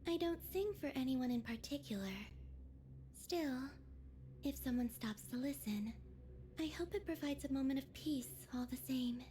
I don't sing for anyone in particular. Still, if someone stops to listen, I hope it provides a moment of peace all the same.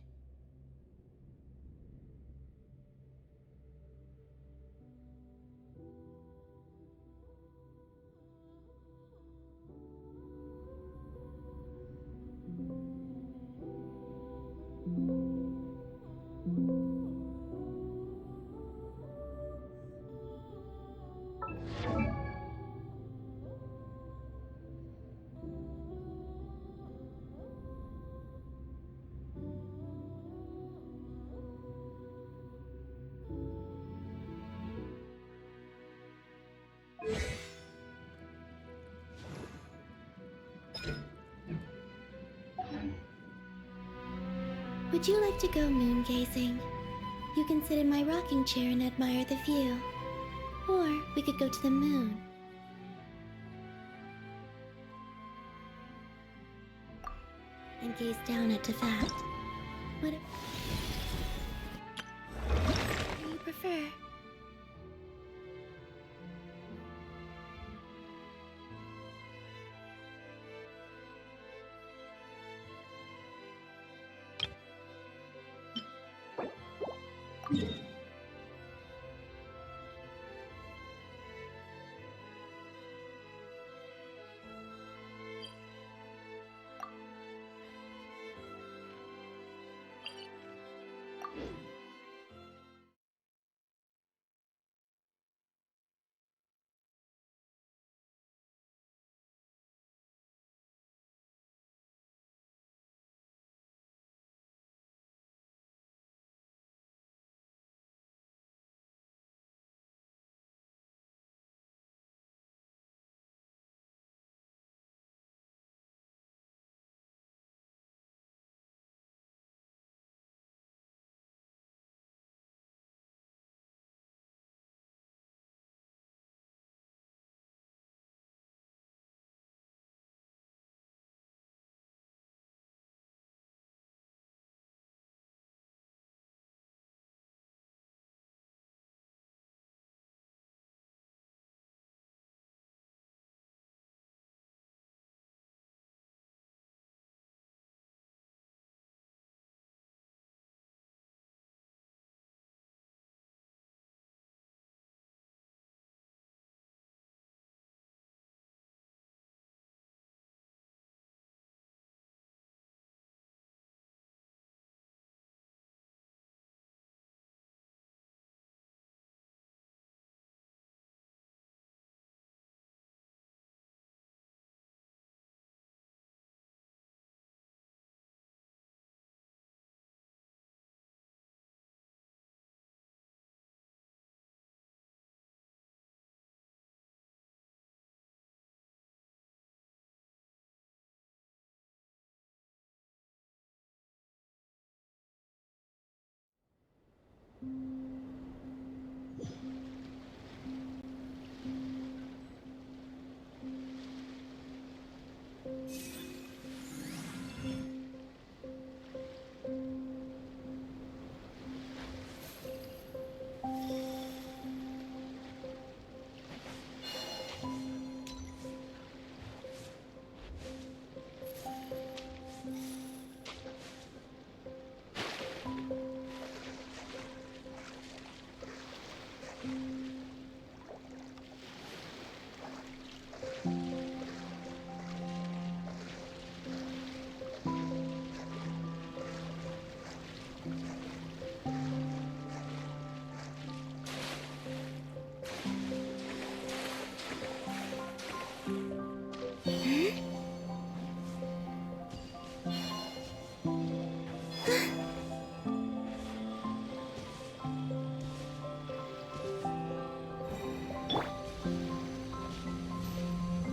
Would you like to go moon gazing? You can sit in my rocking chair and admire the view. Or we could go to the moon. And gaze down at Tefat. What do you prefer?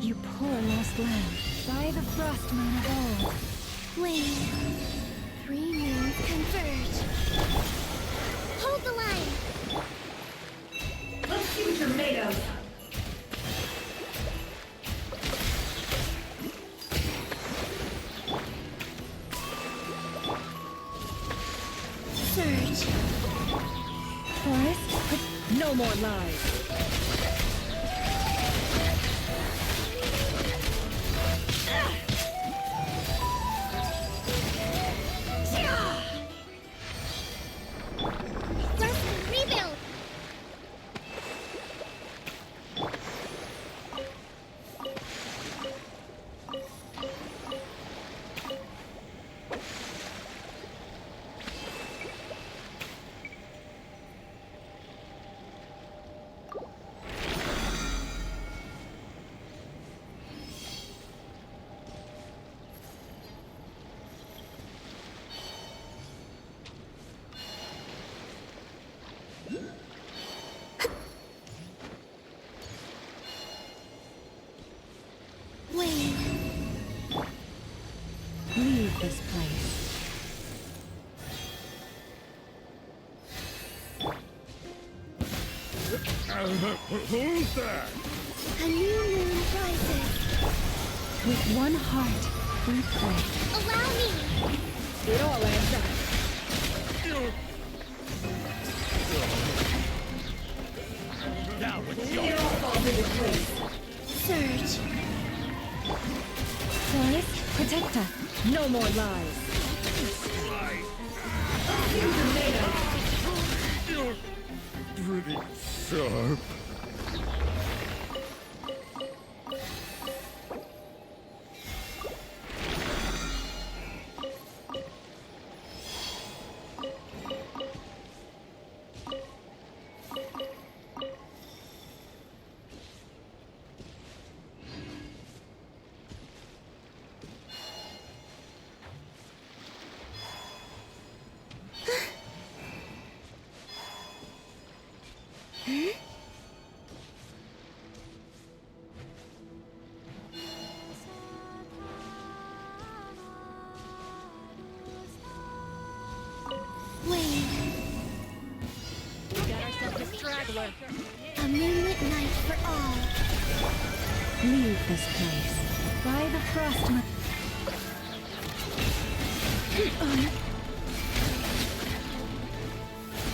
You poor lost lamb, by the frost moon of old. Wait. 3 moons converge. Hold the line! Let's see what you're made of. Surge. Forest, no more lies. Wait. Leave this place. Who's that? A new moon rises. With one heart, we pray. Allow me! It all adds up. Now with you. It all falls into place. Surge. Forest Protector. No more lies. Let's see what you're made of. Pretty sharp. Wait. Got ourselves a straggler. A moonlit night for all. Leave this place. By the frost moon.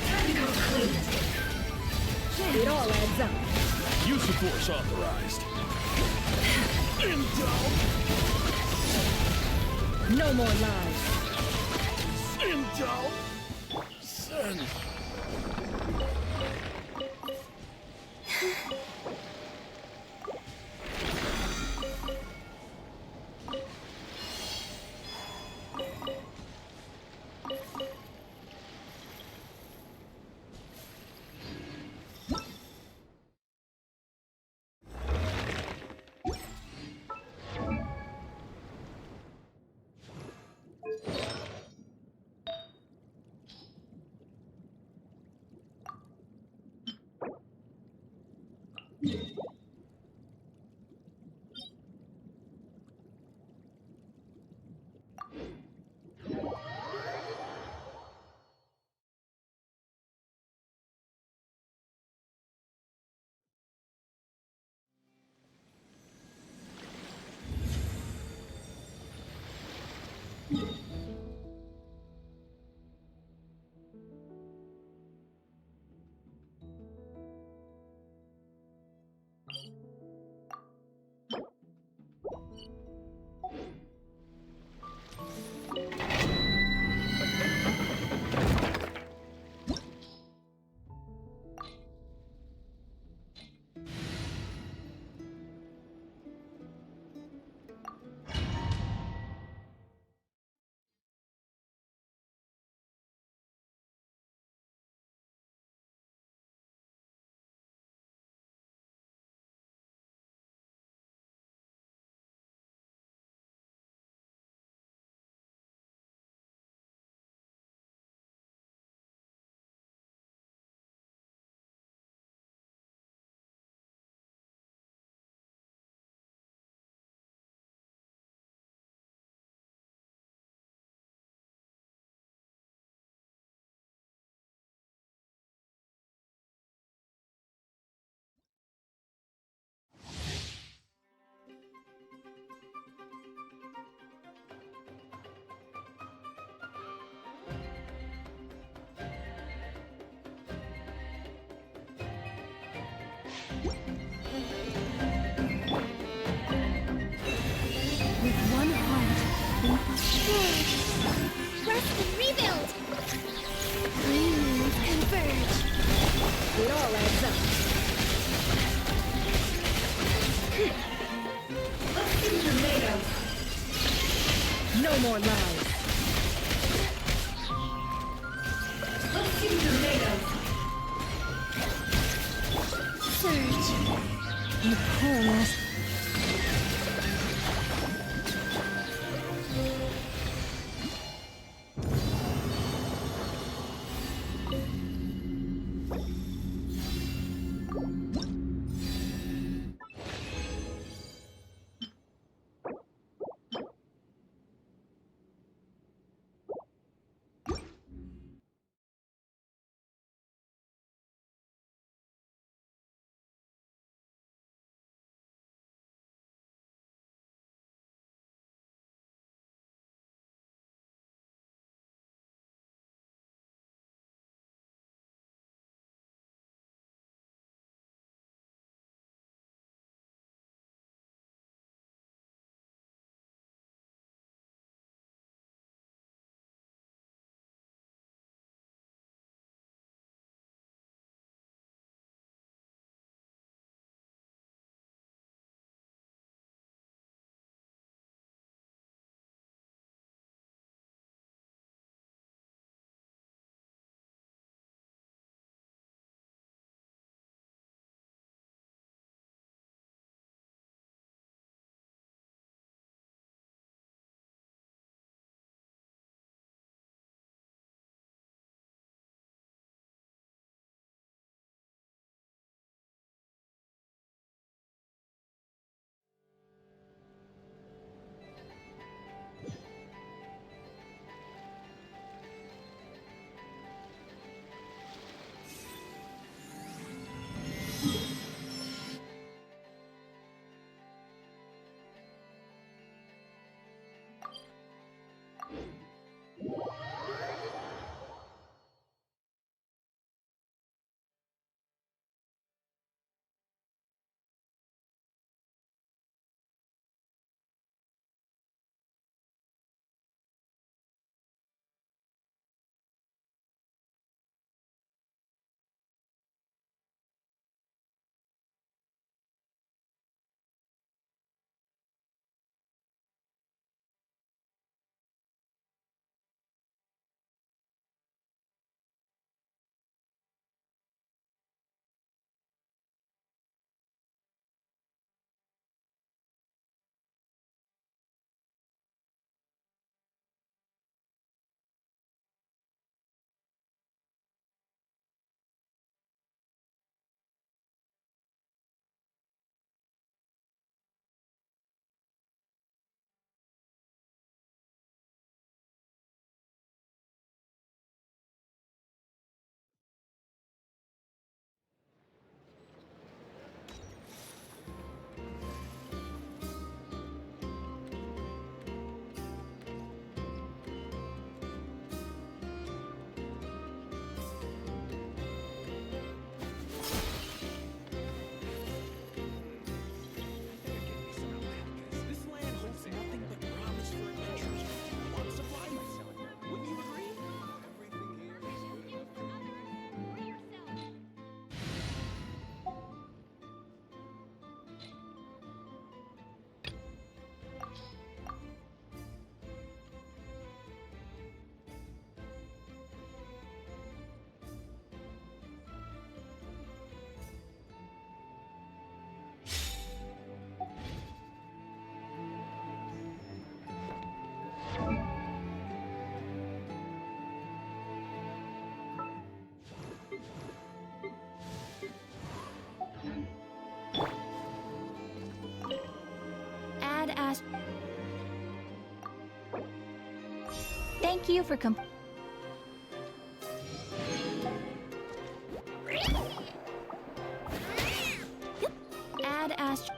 Time to go clean. It all adds up. Use of force authorized. Intel! No more lies. Intel! Send! Rest and rebuild! Three moons converge. It all adds up. Let's see what you're made of. No more lies. Let's see what you're made of. Surge. You poor lost. Thank you for Add Astro.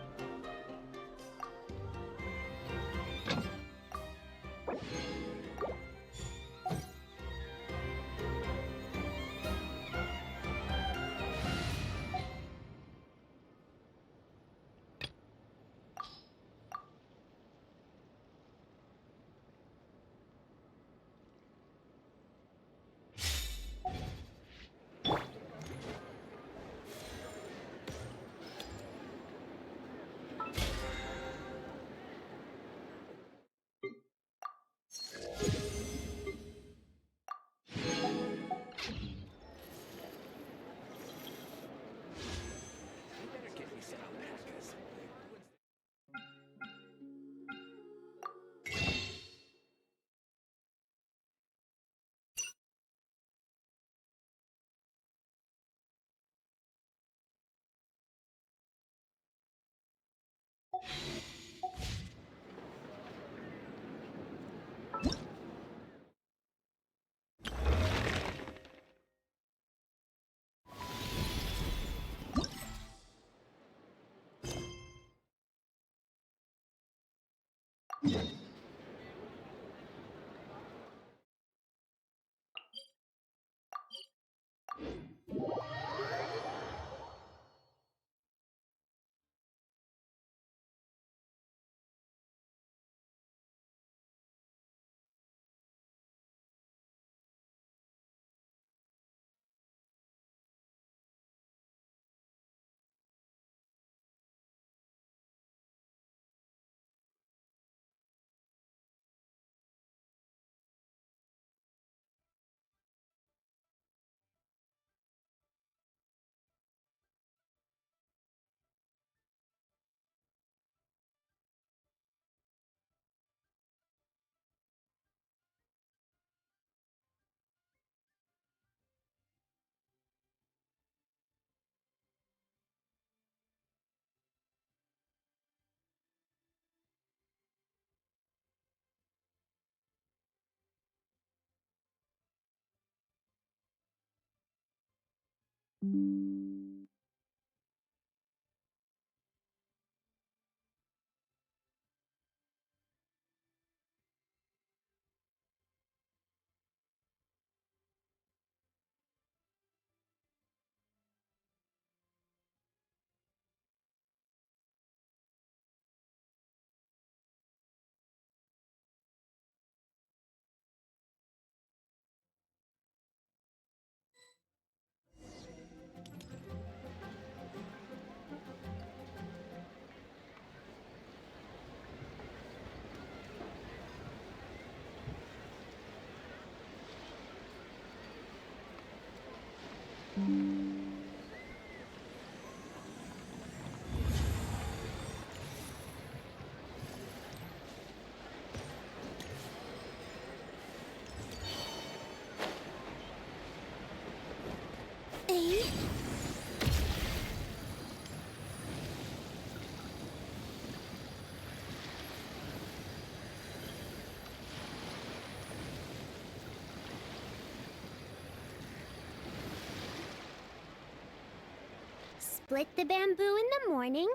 Split the bamboo in the morning,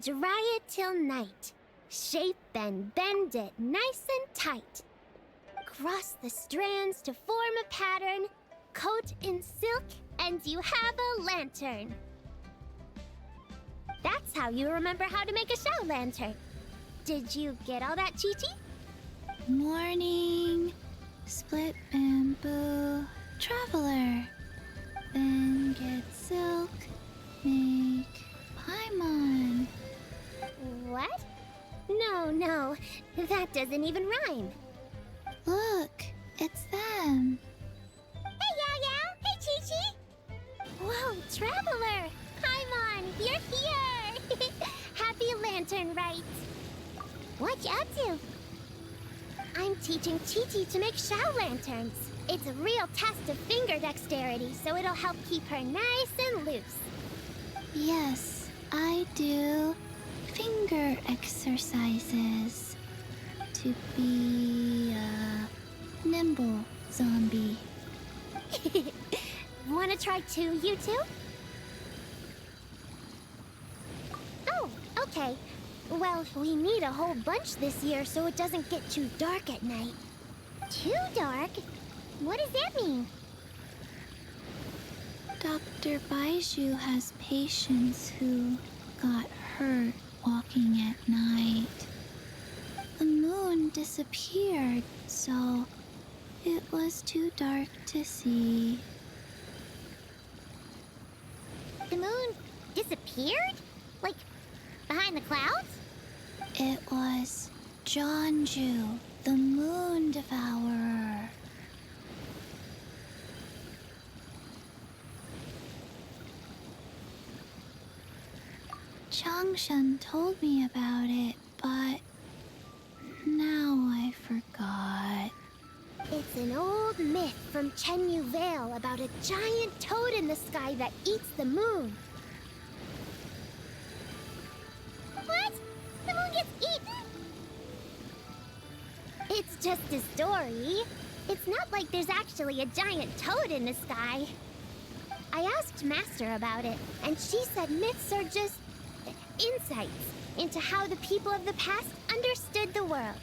dry it till night. Shape and bend it nice and tight. Cross the strands to form a pattern, coat in silk, and you have a lantern. That's how you remember how to make a shell lantern. Did you get all that, Chi-Chi? Morning. Split bamboo. Traveler. Then get silk. Make Paimon. What? No, that doesn't even rhyme. Look, it's them. Hey, Yao Yao! Hey, Chi-Chi! Whoa, Traveler! Paimon, you're here! Happy Lantern Rite! What you up to? I'm teaching Chi-Chi to make shell lanterns. It's a real test of finger dexterity, so it'll help keep her nice and loose. Yes, I do finger exercises to be nimble zombie. Wanna try too, you two? Oh, okay. Well, we need a whole bunch this year so it doesn't get too dark at night. Too dark? What does that mean? Dr. Baiju has patients who got hurt walking at night. The moon disappeared, so it was too dark to see. The moon disappeared? Like, behind the clouds? It was Jonju, the moon devourer. Changshan told me about it, but now I forgot. It's an old myth from Chenyu Vale about a giant toad in the sky that eats the moon. What? The moon gets eaten? It's just a story. It's not like there's actually a giant toad in the sky. I asked Master about it, and she said myths are just insights into how the people of the past understood the world.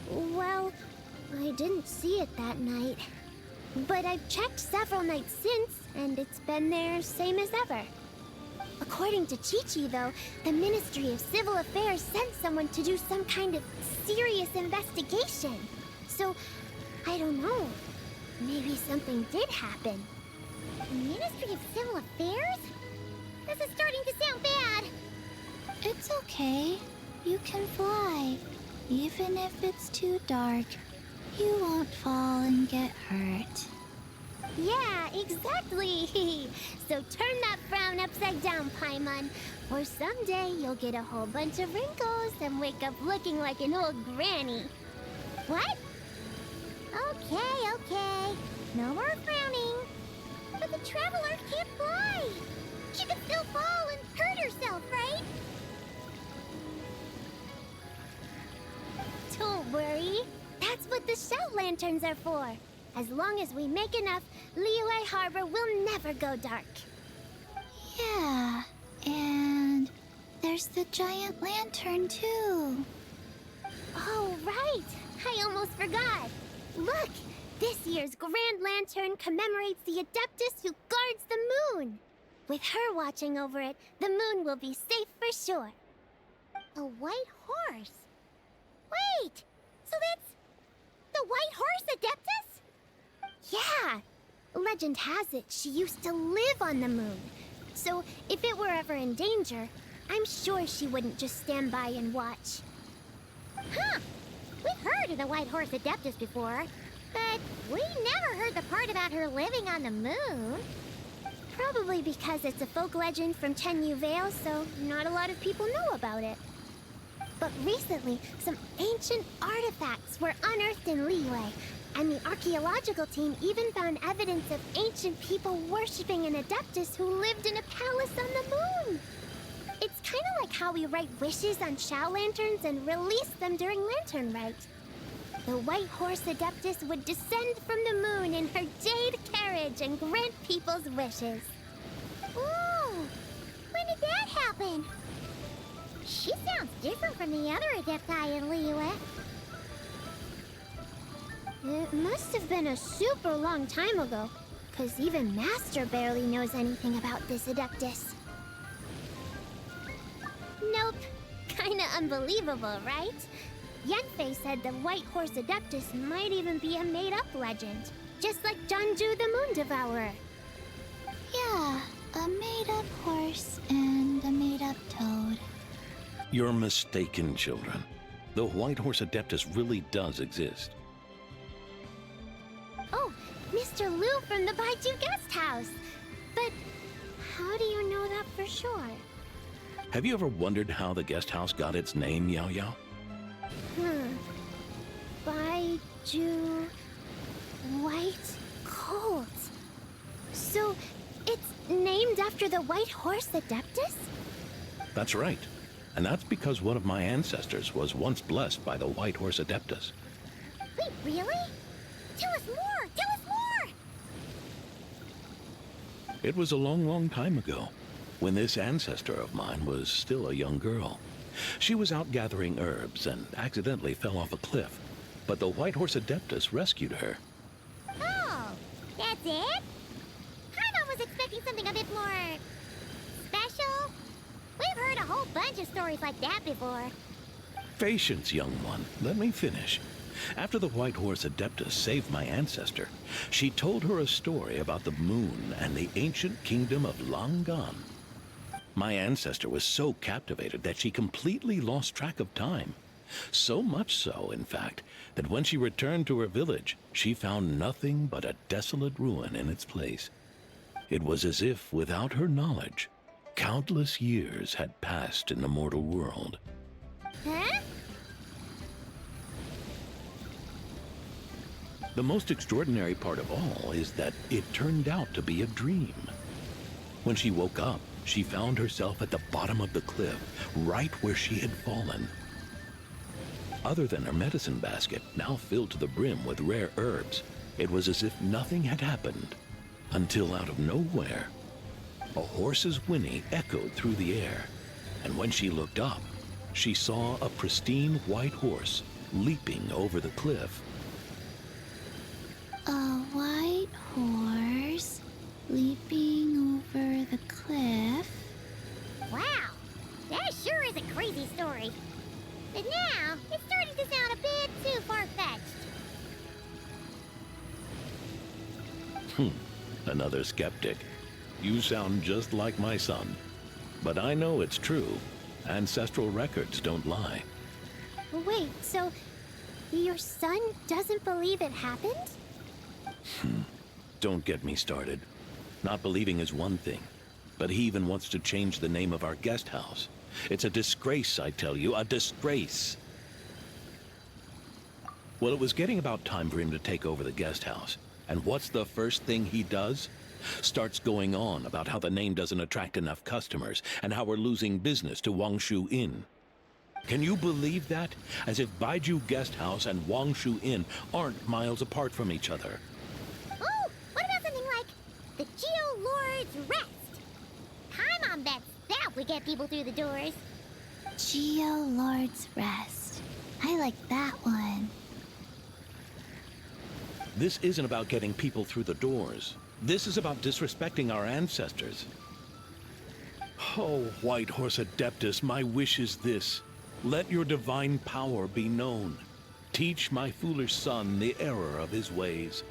Well, I didn't see it that night. But I've checked several nights since, and it's been there same as ever. According to Chi-Chi, though, the Ministry of Civil Affairs sent someone to do some kind of serious investigation. So, I don't know. Maybe something did happen. The Ministry of Civil Affairs? This is starting to sound bad. It's okay. You can fly. Even if it's too dark, you won't fall and get hurt. Yeah, exactly. So turn that frown upside down, Paimon, or someday you'll get a whole bunch of wrinkles and wake up looking like an old granny. What? Okay. No more frowning. But the Traveler can't fly. She could still fall and hurt herself, right? Don't worry. That's what the shout lanterns are for. As long as we make enough, Liyue Harbor will never go dark. Yeah, and there's the giant lantern too. Oh, right. I almost forgot. Look, this year's Grand Lantern commemorates the Adeptus who guards the moon. With her watching over it, the moon will be safe for sure. A white horse? Wait, so that's the White Horse Adeptus? Yeah! Legend has it she used to live on the moon. So if it were ever in danger, I'm sure she wouldn't just stand by and watch. Huh! We've heard of the White Horse Adeptus before, but we never heard the part about her living on the moon. Probably because it's a folk legend from Chenyu Vale, so not a lot of people know about it. But recently, some ancient artifacts were unearthed in Liyue, and the archaeological team even found evidence of ancient people worshipping an Adeptus who lived in a palace on the moon. It's kind of like how we write wishes on Shao lanterns and release them during Lantern Rite. The White Horse Adeptus would descend from the moon in her jade carriage and grant people's wishes. Ooh! When did that happen? She sounds different from the other Adepti in Liyue. It must have been a super long time ago, because even Master barely knows anything about this Adeptus. Nope. Kinda unbelievable, right? Yanfei said the White Horse Adeptus might even be a made-up legend, just like Jonju the Moon Devourer. Yeah, a made-up horse and a made-up toad. You're mistaken, children. The White Horse Adeptus really does exist. Oh, Mr. Liu from the Baiju Guest House. But how do you know that for sure? Have you ever wondered how the guest house got its name, Yao Yao? Baiju... White Colt. So, it's named after the White Horse Adeptus? That's right. And that's because one of my ancestors was once blessed by the White Horse Adeptus. Wait, really? Tell us more! Tell us more! It was a long, long time ago, when this ancestor of mine was still a young girl. She was out gathering herbs and accidentally fell off a cliff, but the White Horse Adeptus rescued her. Oh, that's it? Paimon was expecting something a bit more... special? We've heard a whole bunch of stories like that before. Patience, young one. Let me finish. After the White Horse Adeptus saved my ancestor, she told her a story about the moon and the ancient kingdom of Long Gone. My ancestor was so captivated that she completely lost track of time. So much so, in fact, that when she returned to her village, she found nothing but a desolate ruin in its place. It was as if, without her knowledge, countless years had passed in the mortal world. Huh? The most extraordinary part of all is that it turned out to be a dream. When she woke up, she found herself at the bottom of the cliff, right where she had fallen. Other than her medicine basket, now filled to the brim with rare herbs, it was as if nothing had happened, until out of nowhere, a horse's whinny echoed through the air, and when she looked up, she saw a pristine white horse leaping over the cliff. A white horse leaping over the cliff? Wow, that sure is a crazy story. But now, it's starting to sound a bit too far-fetched. Another skeptic. You sound just like my son. But I know it's true. Ancestral records don't lie. Wait, so your son doesn't believe it happened? Don't get me started. Not believing is one thing, but he even wants to change the name of our guest house. It's a disgrace, I tell you, a disgrace. Well, it was getting about time for him to take over the guest house. And what's the first thing he does? Starts going on about how the name doesn't attract enough customers and how we're losing business to Wangshu Inn. Can you believe that? As if Baiju Guest House and Wangshu Inn aren't miles apart from each other. Oh, what about something like the Geo Lord's Rest? Paimon bets that would get people through the doors. Geo Lord's Rest. I like that one. This isn't about getting people through the doors. This is about disrespecting our ancestors. Oh, White Horse Adeptus, my wish is this. Let your divine power be known. Teach my foolish son the error of his ways.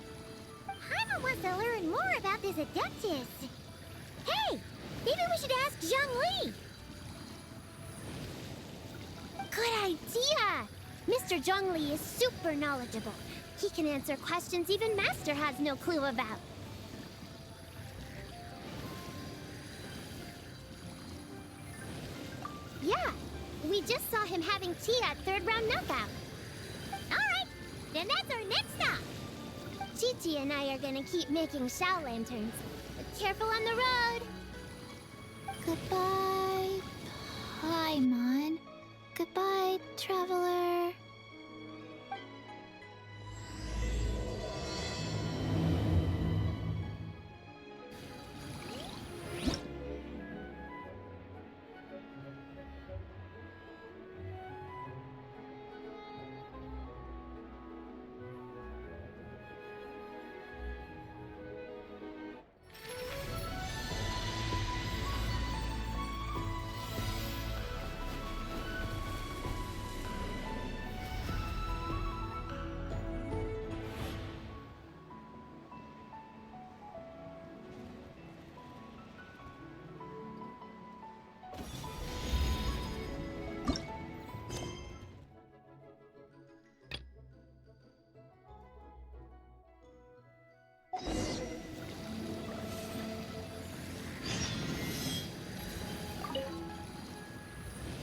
Paimon wants to learn more about this Adeptus. Hey, maybe we should ask Zhongli. Good idea! Mr. Zhongli is super knowledgeable. He can answer questions even Master has no clue about. Yeah, we just saw him having tea at third round knockout. Alright, then that's our next stop. Chi-Chi and I are gonna keep making Shao lanterns. But careful on the road. Goodbye, Paimon. Goodbye, traveler.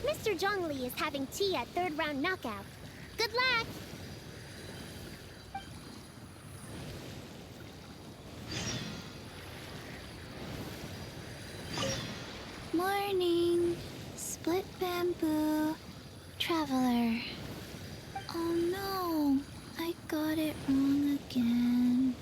Mr. Zhongli is having tea at third round knockout. Good luck! Morning. split bamboo, traveler. Oh no, I got it wrong again.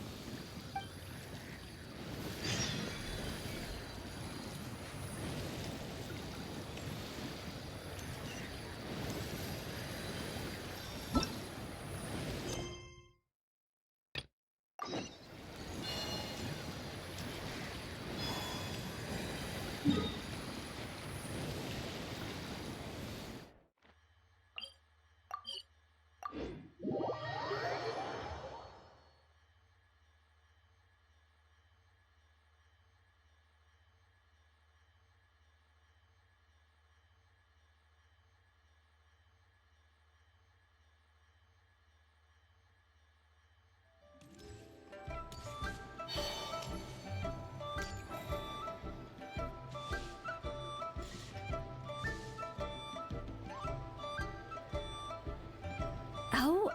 Oh?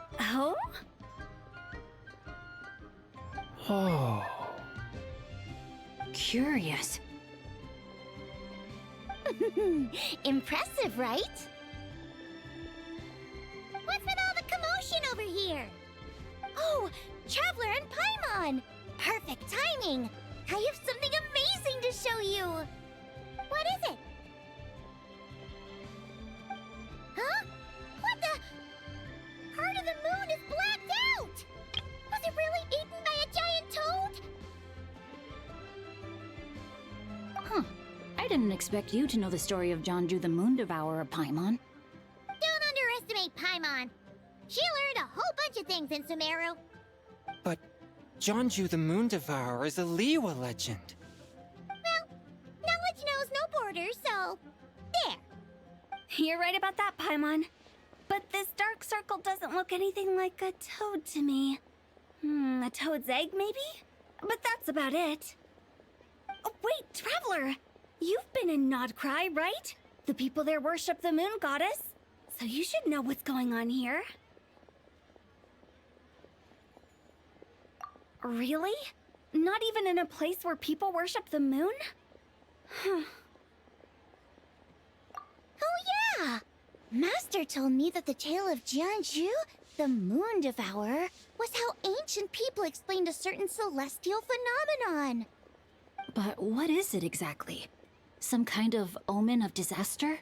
Oh. Curious. Impressive, right? What's with all the commotion over here? Oh, Traveler and Paimon! Perfect timing! I have something amazing to show you! What is it? Huh? What the? Part of the moon is blacked out! Was it really eaten by a giant toad? Huh. I didn't expect you to know the story of Jonju the Moon Devourer, Paimon. Don't underestimate Paimon. She learned a whole bunch of things in Sumeru. But Jonju the Moon Devourer is a Liyue legend. Well, knowledge knows no borders, so there. You're right about that, Paimon. But this dark circle doesn't look anything like a toad to me. A toad's egg, maybe? But that's about it. Oh, wait, Traveler! You've been in Nodcry, right? The people there worship the moon goddess. So you should know what's going on here. Really? Not even in a place where people worship the moon? Oh yeah! Master told me that the tale of Jianzhu, the Moon Devourer, was how ancient people explained a certain celestial phenomenon. But what is it exactly? Some kind of omen of disaster?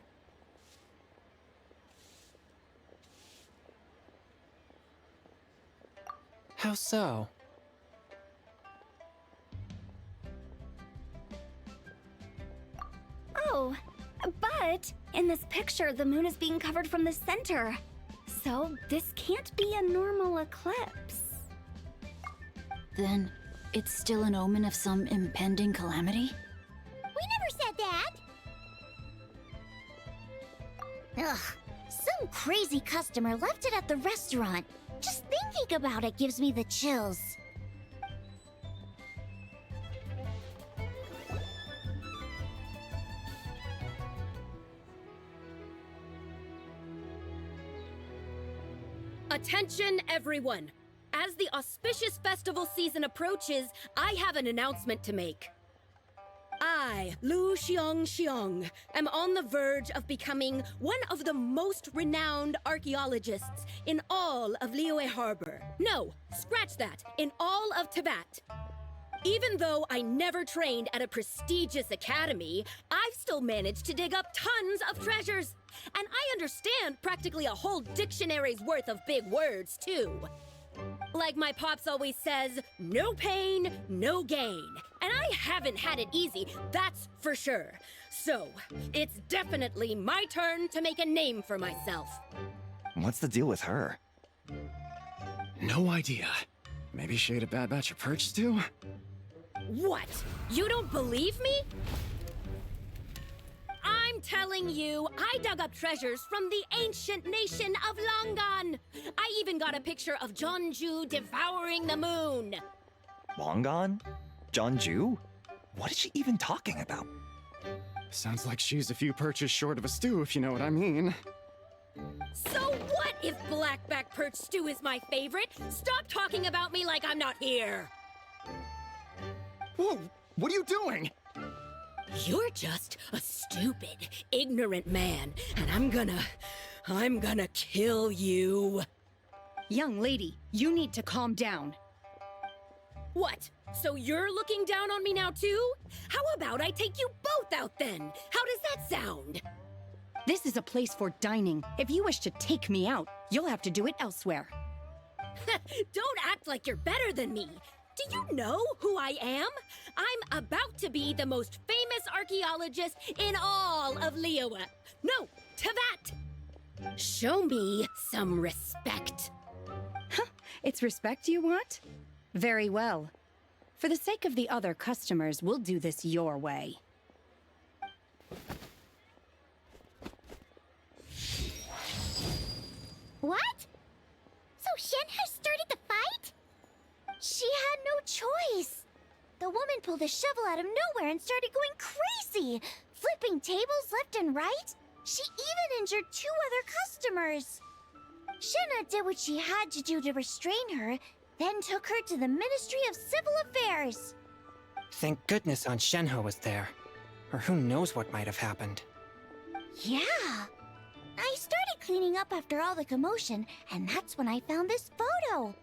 How so? Oh, but in this picture, the moon is being covered from the center. So this can't be a normal eclipse. Then it's still an omen of some impending calamity? We never said that! Ugh, some crazy customer left it at the restaurant. Just thinking about it gives me the chills. Attention, everyone! As the auspicious festival season approaches, I have an announcement to make. I, Lu Xiong, am on the verge of becoming one of the most renowned archaeologists in all of Liyue Harbor. No, scratch that, in all of Tibet. Even though I never trained at a prestigious academy, I've still managed to dig up tons of treasures. And I understand practically a whole dictionary's worth of big words, too. Like my pops always says, no pain, no gain. And I haven't had it easy, that's for sure. So, it's definitely my turn to make a name for myself. What's the deal with her? No idea. Maybe she ate a bad batch of perch stew? What? You don't believe me? I'm telling you, I dug up treasures from the ancient nation of Longan. I even got a picture of Jonju devouring the moon. Longan? Jonju? What is she even talking about? Sounds like she's a few perches short of a stew, if you know what I mean. So what if blackback perch stew is my favorite? Stop talking about me like I'm not here. Whoa! What are you doing? You're just a stupid, ignorant man, and I'm gonna kill you. Young lady, you need to calm down. What? So you're looking down on me now too? How about I take you both out then? How does that sound? This is a place for dining. If you wish to take me out, you'll have to do it elsewhere. Don't act like you're better than me. Do you know who I am? I'm about to be the most famous archaeologist in all of Liyue. No, Tevat! Show me some respect. It's respect you want? Very well. For the sake of the other customers, we'll do this your way. What? So Shen has started the fight? She had no choice. The woman pulled a shovel out of nowhere and started going crazy, flipping tables left and right. She even injured 2 other customers. Shenna did what she had to do to restrain her, then took her to the Ministry of Civil Affairs. Thank goodness Aunt Shenhe was there. Or who knows what might have happened. Yeah. I started cleaning up after all the commotion, and that's when I found this photo.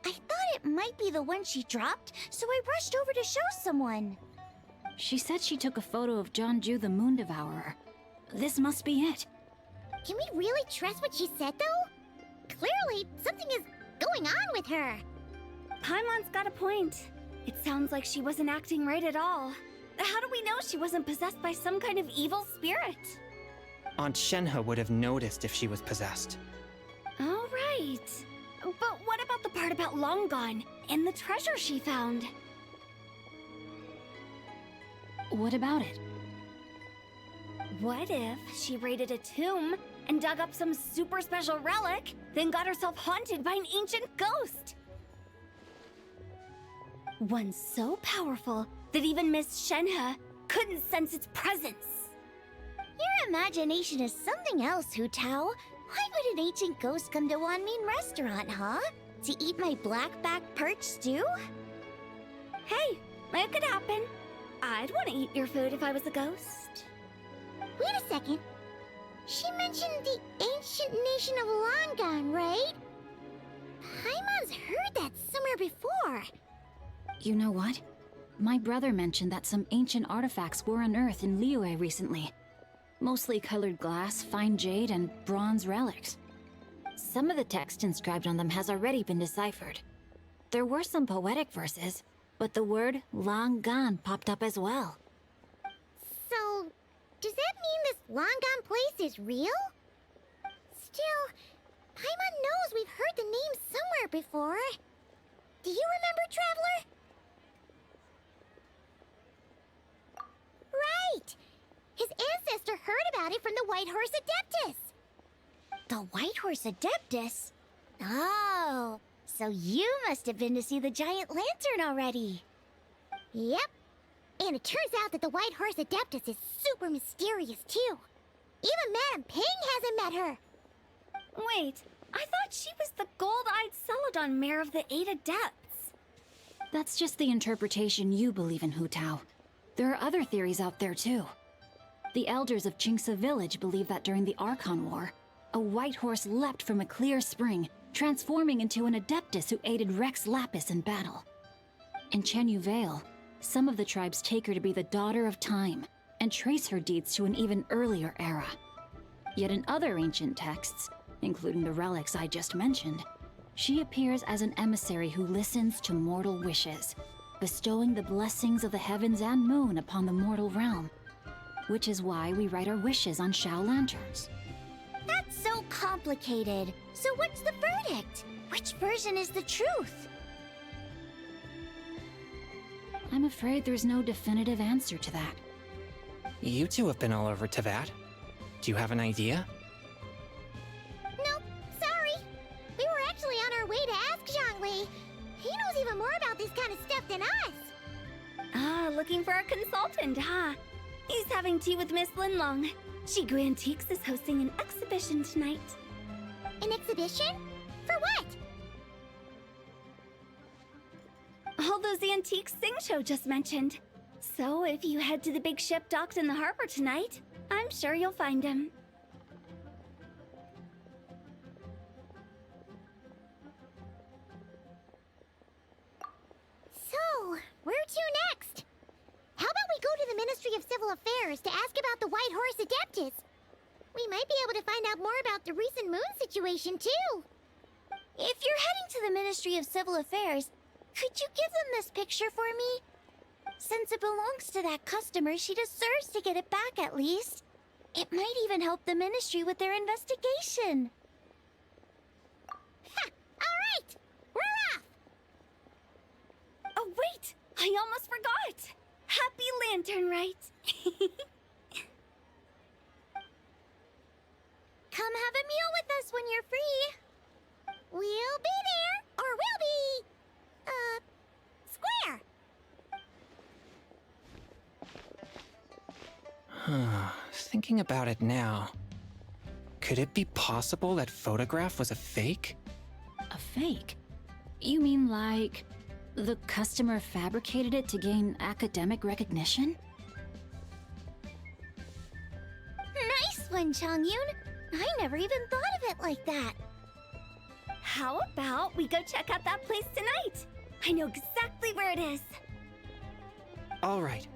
I thought it might be the one she dropped, so I rushed over to show someone. She said she took a photo of Jeonju the Moon Devourer. This must be it. Can we really trust what she said, though? Clearly, something is going on with her. Paimon's got a point. It sounds like she wasn't acting right at all. How do we know she wasn't possessed by some kind of evil spirit? Aunt Shenhe would have noticed if she was possessed. All right. But what about the part about Long Gone and the treasure she found? What about it? What if she raided a tomb and dug up some super special relic, then got herself haunted by an ancient ghost? One so powerful that even Miss Shenhe couldn't sense its presence. Your imagination is something else, Hu Tao. Why would an ancient ghost come to Wanmin restaurant, huh? To eat my blackback perch stew? Hey, it could happen. I'd want to eat your food if I was a ghost. Wait a second. She mentioned the ancient nation of Longan, right? Paimon's heard that somewhere before. You know what? My brother mentioned that some ancient artifacts were unearthed in Liyue recently. Mostly colored glass, fine jade, and bronze relics. Some of the text inscribed on them has already been deciphered. There were some poetic verses, but the word Long Gone popped up as well. So, does that mean this Longan place is real? Still, Paimon knows we've heard the name somewhere before. Do you remember, Traveler? Right! His ancestor heard about it from the White Horse Adeptus. The White Horse Adeptus? Oh, so you must have been to see the giant lantern already. Yep. And it turns out that the White Horse Adeptus is super mysterious, too. Even Madame Ping hasn't met her. Wait, I thought she was the gold-eyed Celadon mare of the 8 Adepts. That's just the interpretation you believe in, Hu Tao. There are other theories out there, too. The elders of Qingce village believe that during the Archon War, a white horse leapt from a clear spring, transforming into an Adeptus who aided Rex Lapis in battle. In Chenyu Vale, some of the tribes take her to be the daughter of time, and trace her deeds to an even earlier era. Yet in other ancient texts, including the relics I just mentioned, she appears as an emissary who listens to mortal wishes, bestowing the blessings of the heavens and moon upon the mortal realm. Which is why we write our wishes on Shao lanterns. That's so complicated. So what's the verdict? Which version is the truth? I'm afraid there's no definitive answer to that. You two have been all over Tevat. Do you have an idea? Nope, sorry. We were actually on our way to ask Zhongli. He knows even more about this kind of stuff than us. Ah, looking for a consultant, huh? He's having tea with Miss Linlong. Shigu Antiques is hosting an exhibition tonight. An exhibition? For what? All those antiques Sing Show just mentioned. So if you head to the big ship docked in the harbor tonight, I'm sure you'll find him. So, where to next? How about we go to the Ministry of Civil Affairs to ask about the White Horse Adeptus? We might be able to find out more about the recent moon situation, too. If you're heading to the Ministry of Civil Affairs, could you give them this picture for me? Since it belongs to that customer, she deserves to get it back at least. It might even help the Ministry with their investigation. Ha! All right! We're off! Oh, wait! I almost forgot! Happy Lantern Rite! Come have a meal with us when you're free. We'll be there, or we'll be... square. Thinking about it now, could it be possible that photograph was a fake? A fake? You mean like the customer fabricated it to gain academic recognition? Nice one, Chongyun. I never even thought of it like that. How about we go check out that place tonight? I know exactly where it is. All right.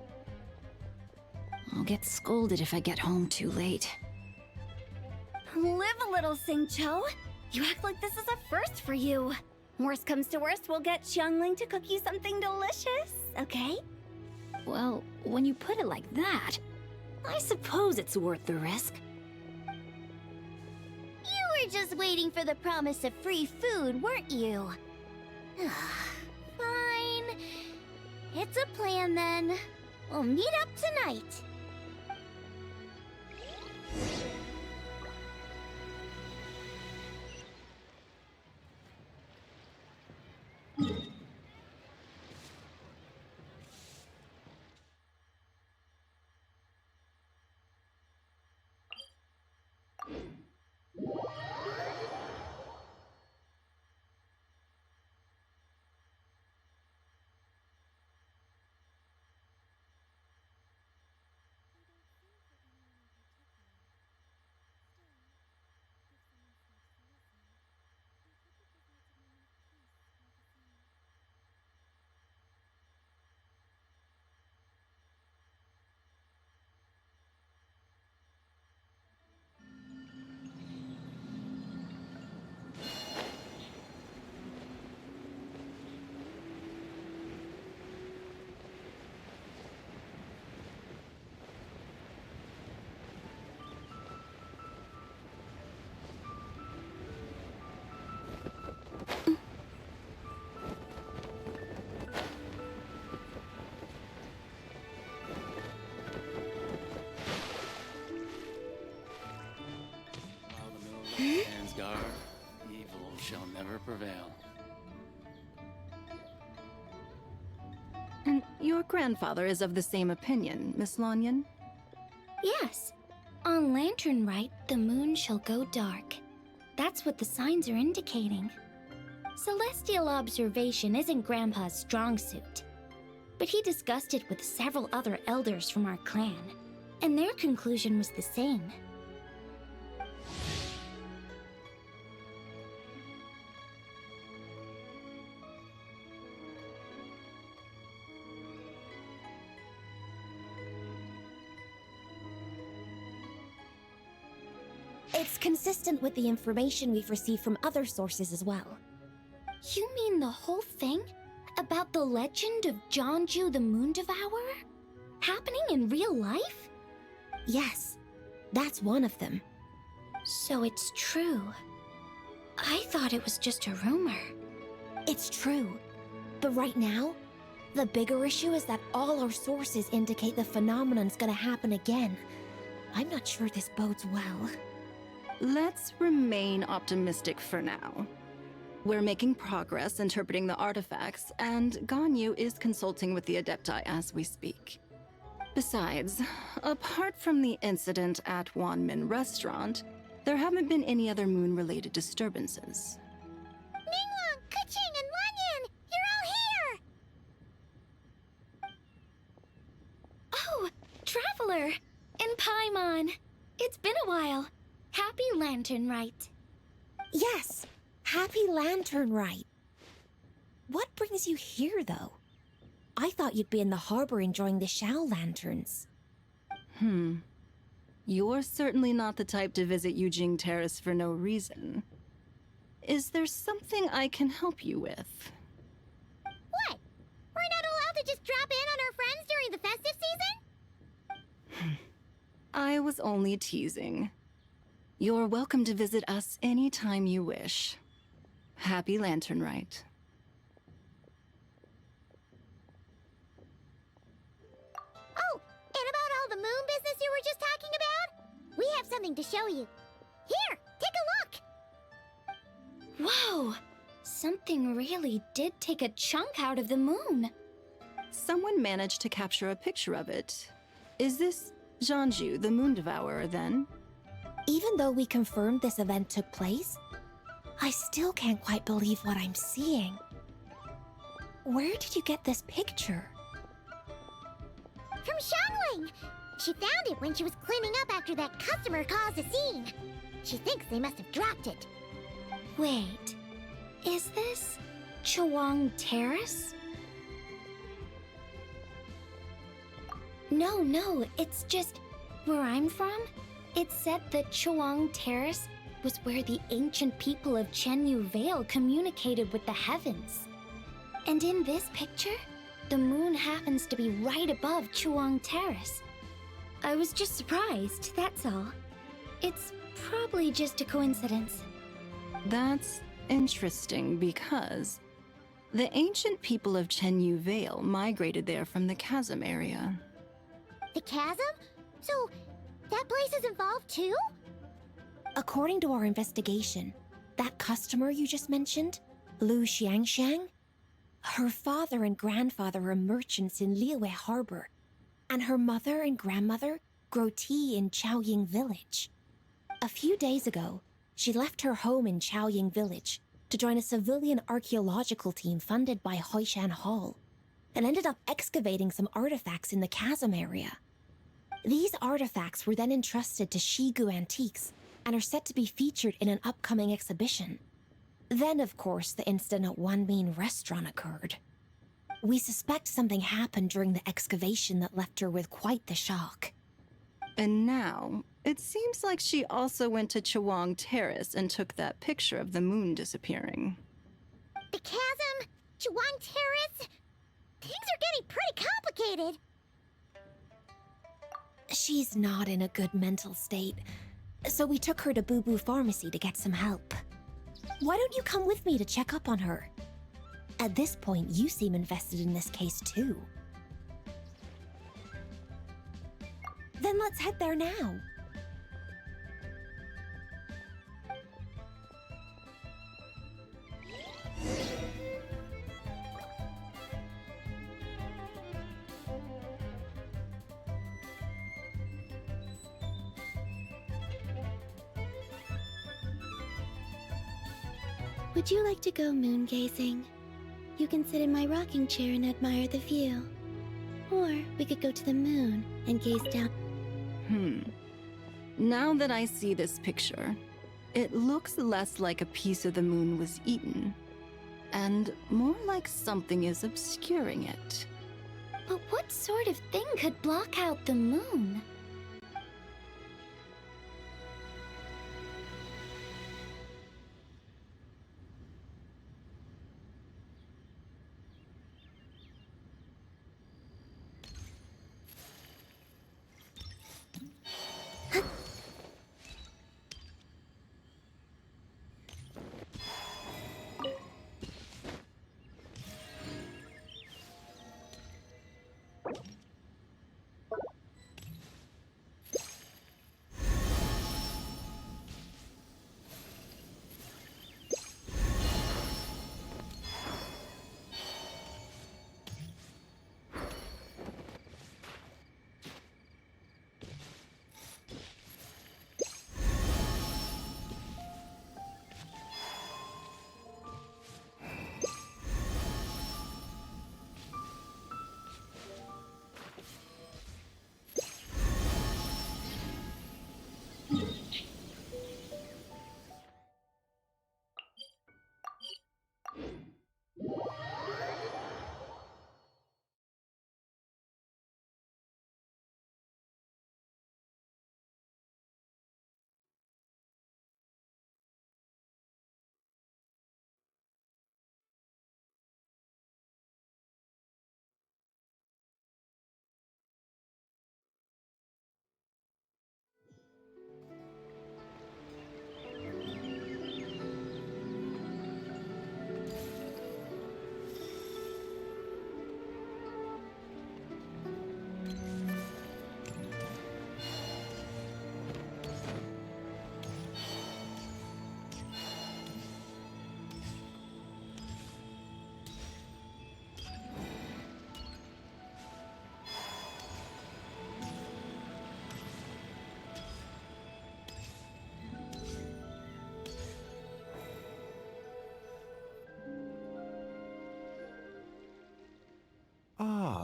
I'll get scolded if I get home too late. Live a little, Sing-Cho. You act like this is a first for you. Worst comes to worst, we'll get Xiangling to cook you something delicious, okay? Well, when you put it like that, I suppose it's worth the risk. You were just waiting for the promise of free food, weren't you? Fine. It's a plan then. We'll meet up tonight. Ansgar, evil shall never prevail. And your grandfather is of the same opinion, Miss Lanyan? Yes. On Lantern Rite, the moon shall go dark. That's what the signs are indicating. Celestial observation isn't Grandpa's strong suit. But he discussed it with several other elders from our clan, and their conclusion was the same. It's consistent with the information we've received from other sources as well. You mean the whole thing? About the legend of Jeonju the Moon Devourer? Happening in real life? Yes, that's one of them. So it's true. I thought it was just a rumor. It's true. But right now, the bigger issue is that all our sources indicate the phenomenon's gonna happen again. I'm not sure this bodes well. Let's remain optimistic for now. We're making progress interpreting the artifacts, and Ganyu is consulting with the Adepti as we speak. Besides, apart from the incident at Wanmin Restaurant, there haven't been any other moon-related disturbances. Ningguang, Keqing, and Lanyan! You're all here! Traveler! And Paimon! It's been a while. Happy Lantern Rite. Yes, happy Lantern Rite. What brings you here, though? I thought you'd be in the harbor enjoying the Shao lanterns. You're certainly not the type to visit Yujing Terrace for no reason. Is there something I can help you with? What? We're not allowed to just drop in on our friends during the festive season? I was only teasing. You're welcome to visit us anytime you wish. Happy Lantern Rite. Oh, and about all the moon business you were just talking about? We have something to show you. Here, take a look! Whoa! Something really did take a chunk out of the moon. Someone managed to capture a picture of it. Is this Zhanju, the Moon Devourer, then? Even though we confirmed this event took place, I still can't quite believe what I'm seeing. Where did you get this picture? From Xiangling! She found it when she was cleaning up after that customer caused a scene. She thinks they must have dropped it. Wait, is this Chuang Terrace? No, it's just where I'm from. It said that Chuang Terrace was where the ancient people of Chenyu Vale communicated with the heavens. And in this picture, the moon happens to be right above Chuang Terrace. I was just surprised, that's all. It's probably just a coincidence. That's interesting because the ancient people of Chenyu Vale migrated there from the chasm area. The chasm? So, that place is involved too? According to our investigation, that customer you just mentioned, Lu Xiangxiang, her father and grandfather are merchants in Liyue Harbor, and her mother and grandmother grow tea in Chaoying Village. A few days ago, she left her home in Chaoying Village to join a civilian archaeological team funded by Hoishan Hall, and ended up excavating some artifacts in the chasm area. These artifacts were then entrusted to Shigu Antiques and are set to be featured in an upcoming exhibition. Then, of course, the incident at Wanmin Restaurant occurred. We suspect something happened during the excavation that left her with quite the shock. And now, it seems like she also went to Chuang Terrace and took that picture of the moon disappearing. The chasm? Chuang Terrace? Things are getting pretty complicated. She's not in a good mental state, so we took her to Boo Boo Pharmacy to get some help. Why don't you come with me to check up on her? At this point, you seem invested in this case too. Then let's head there now. Would you like to go moon gazing? You can sit in my rocking chair and admire the view. Or we could go to the moon and gaze down. Now that I see this picture, it looks less like a piece of the moon was eaten, and more like something is obscuring it. But what sort of thing could block out the moon?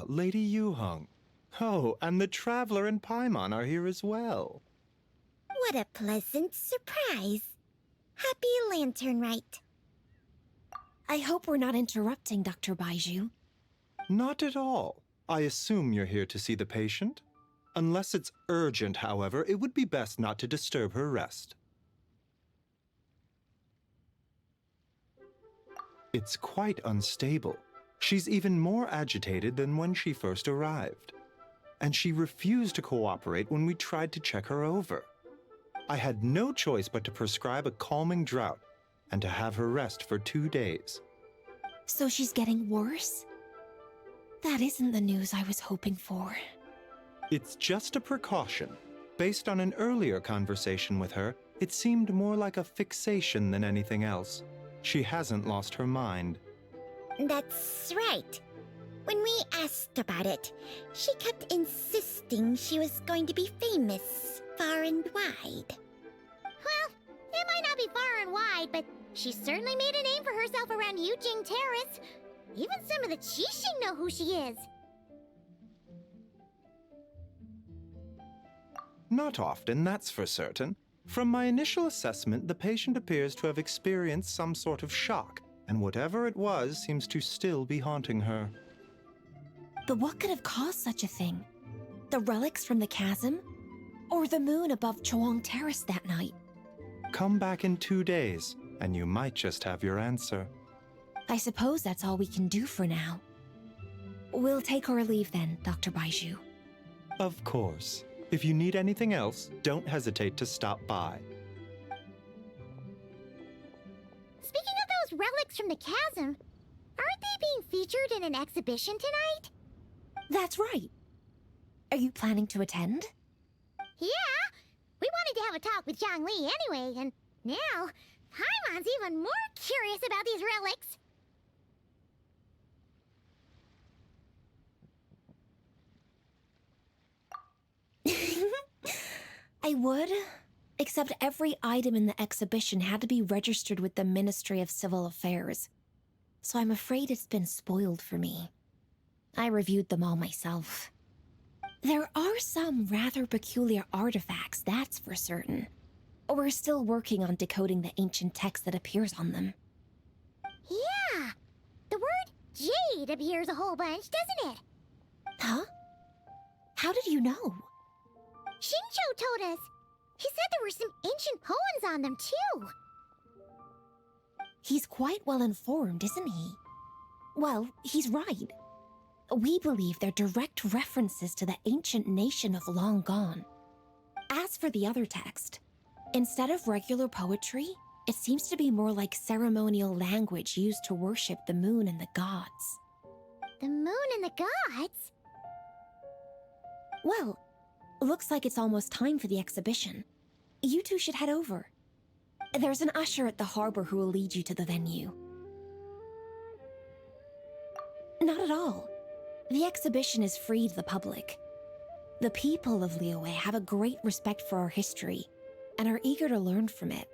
Lady Yuheng. Oh, and the Traveler and Paimon are here as well. What a pleasant surprise. Happy Lantern Rite. I hope we're not interrupting, Dr. Baiju. Not at all. I assume you're here to see the patient? Unless it's urgent, however, it would be best not to disturb her rest. It's quite unstable. She's even more agitated than when she first arrived. And she refused to cooperate when we tried to check her over. I had no choice but to prescribe a calming draught and to have her rest for 2 days. So she's getting worse? That isn't the news I was hoping for. It's just a precaution. Based on an earlier conversation with her, it seemed more like a fixation than anything else. She hasn't lost her mind. That's right. When we asked about it, she kept insisting she was going to be famous far and wide. Well, it might not be far and wide, but she certainly made a name for herself around Yujing Terrace. Even some of the Qixing know who she is. Not often, that's for certain. From my initial assessment, the patient appears to have experienced some sort of shock, and whatever it was seems to still be haunting her. But what could have caused such a thing? The relics from the chasm? Or the moon above Chuang Terrace that night? Come back in 2 days, and you might just have your answer. I suppose that's all we can do for now. We'll take our leave then, Dr. Baiju. Of course. If you need anything else, don't hesitate to stop by. Speaking of those relics from the chasm, aren't they being featured in an exhibition tonight? That's right. Are you planning to attend? Yeah! We wanted to have a talk with Zhongli anyway, and now Paimon's even more curious about these relics. I would, except every item in the exhibition had to be registered with the Ministry of Civil Affairs. So I'm afraid it's been spoiled for me. I reviewed them all myself. There are some rather peculiar artifacts, that's for certain. We're still working on decoding the ancient text that appears on them. Yeah! The word jade appears a whole bunch, doesn't it? Huh? How did you know? Shincho told us. He said there were some ancient poems on them, too. He's quite well informed, isn't he? Well, he's right. We believe they're direct references to the ancient nation of long gone. As for the other text, instead of regular poetry, it seems to be more like ceremonial language used to worship the moon and the gods. The moon and the gods? Well, looks like it's almost time for the exhibition. You two should head over. There's an usher at the harbor who will lead you to the venue. Not at all. The exhibition is free to the public. The people of Liyue have a great respect for our history and are eager to learn from it.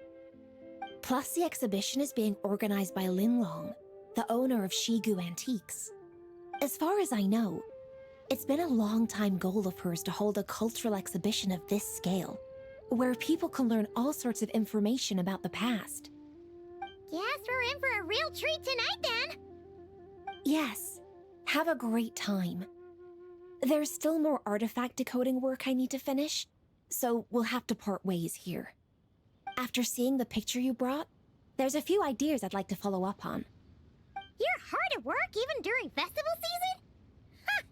Plus, the exhibition is being organized by Linlong, the owner of Shigu Antiques. As far as I know, it's been a long-time goal of hers to hold a cultural exhibition of this scale, where people can learn all sorts of information about the past. Guess we're in for a real treat tonight, then! Yes, have a great time. There's still more artifact decoding work I need to finish, so we'll have to part ways here. After seeing the picture you brought, there's a few ideas I'd like to follow up on. You're hard at work even during festival season? Ha!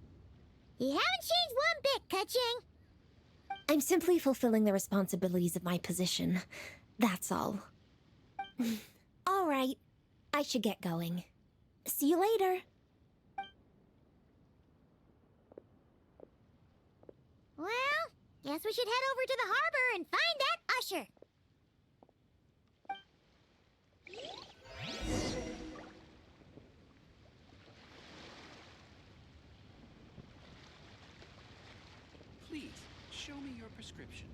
You haven't changed one bit, Ka-ching. I'm simply fulfilling the responsibilities of my position. That's all. All right, I should get going. See you later. Well, guess we should head over to the harbor and find that usher. Please, show me your prescription.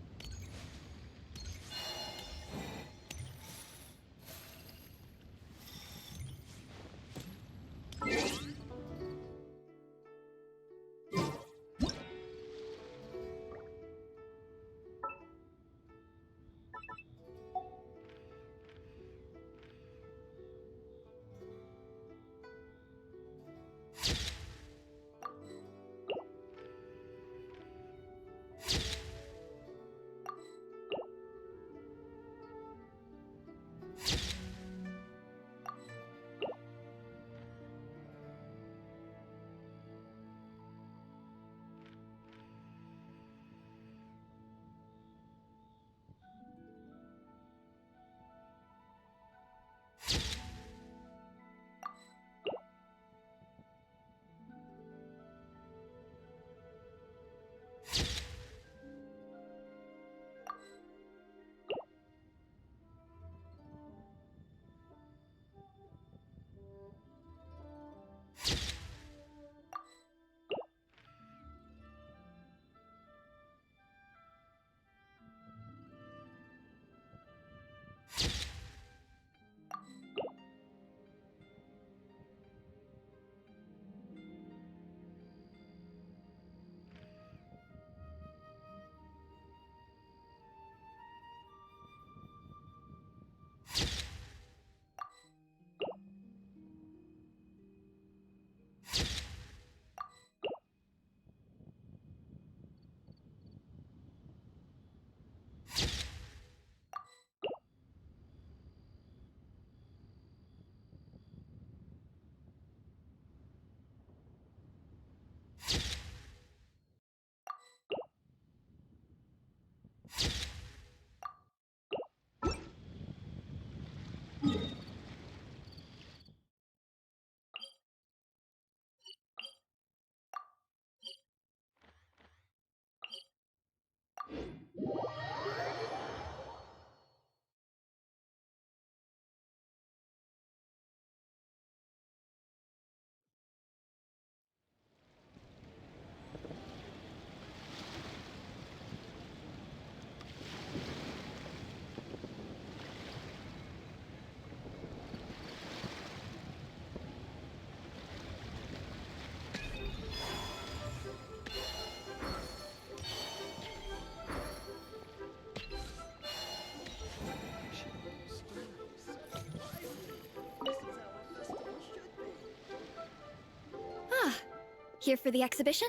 Here for the exhibition?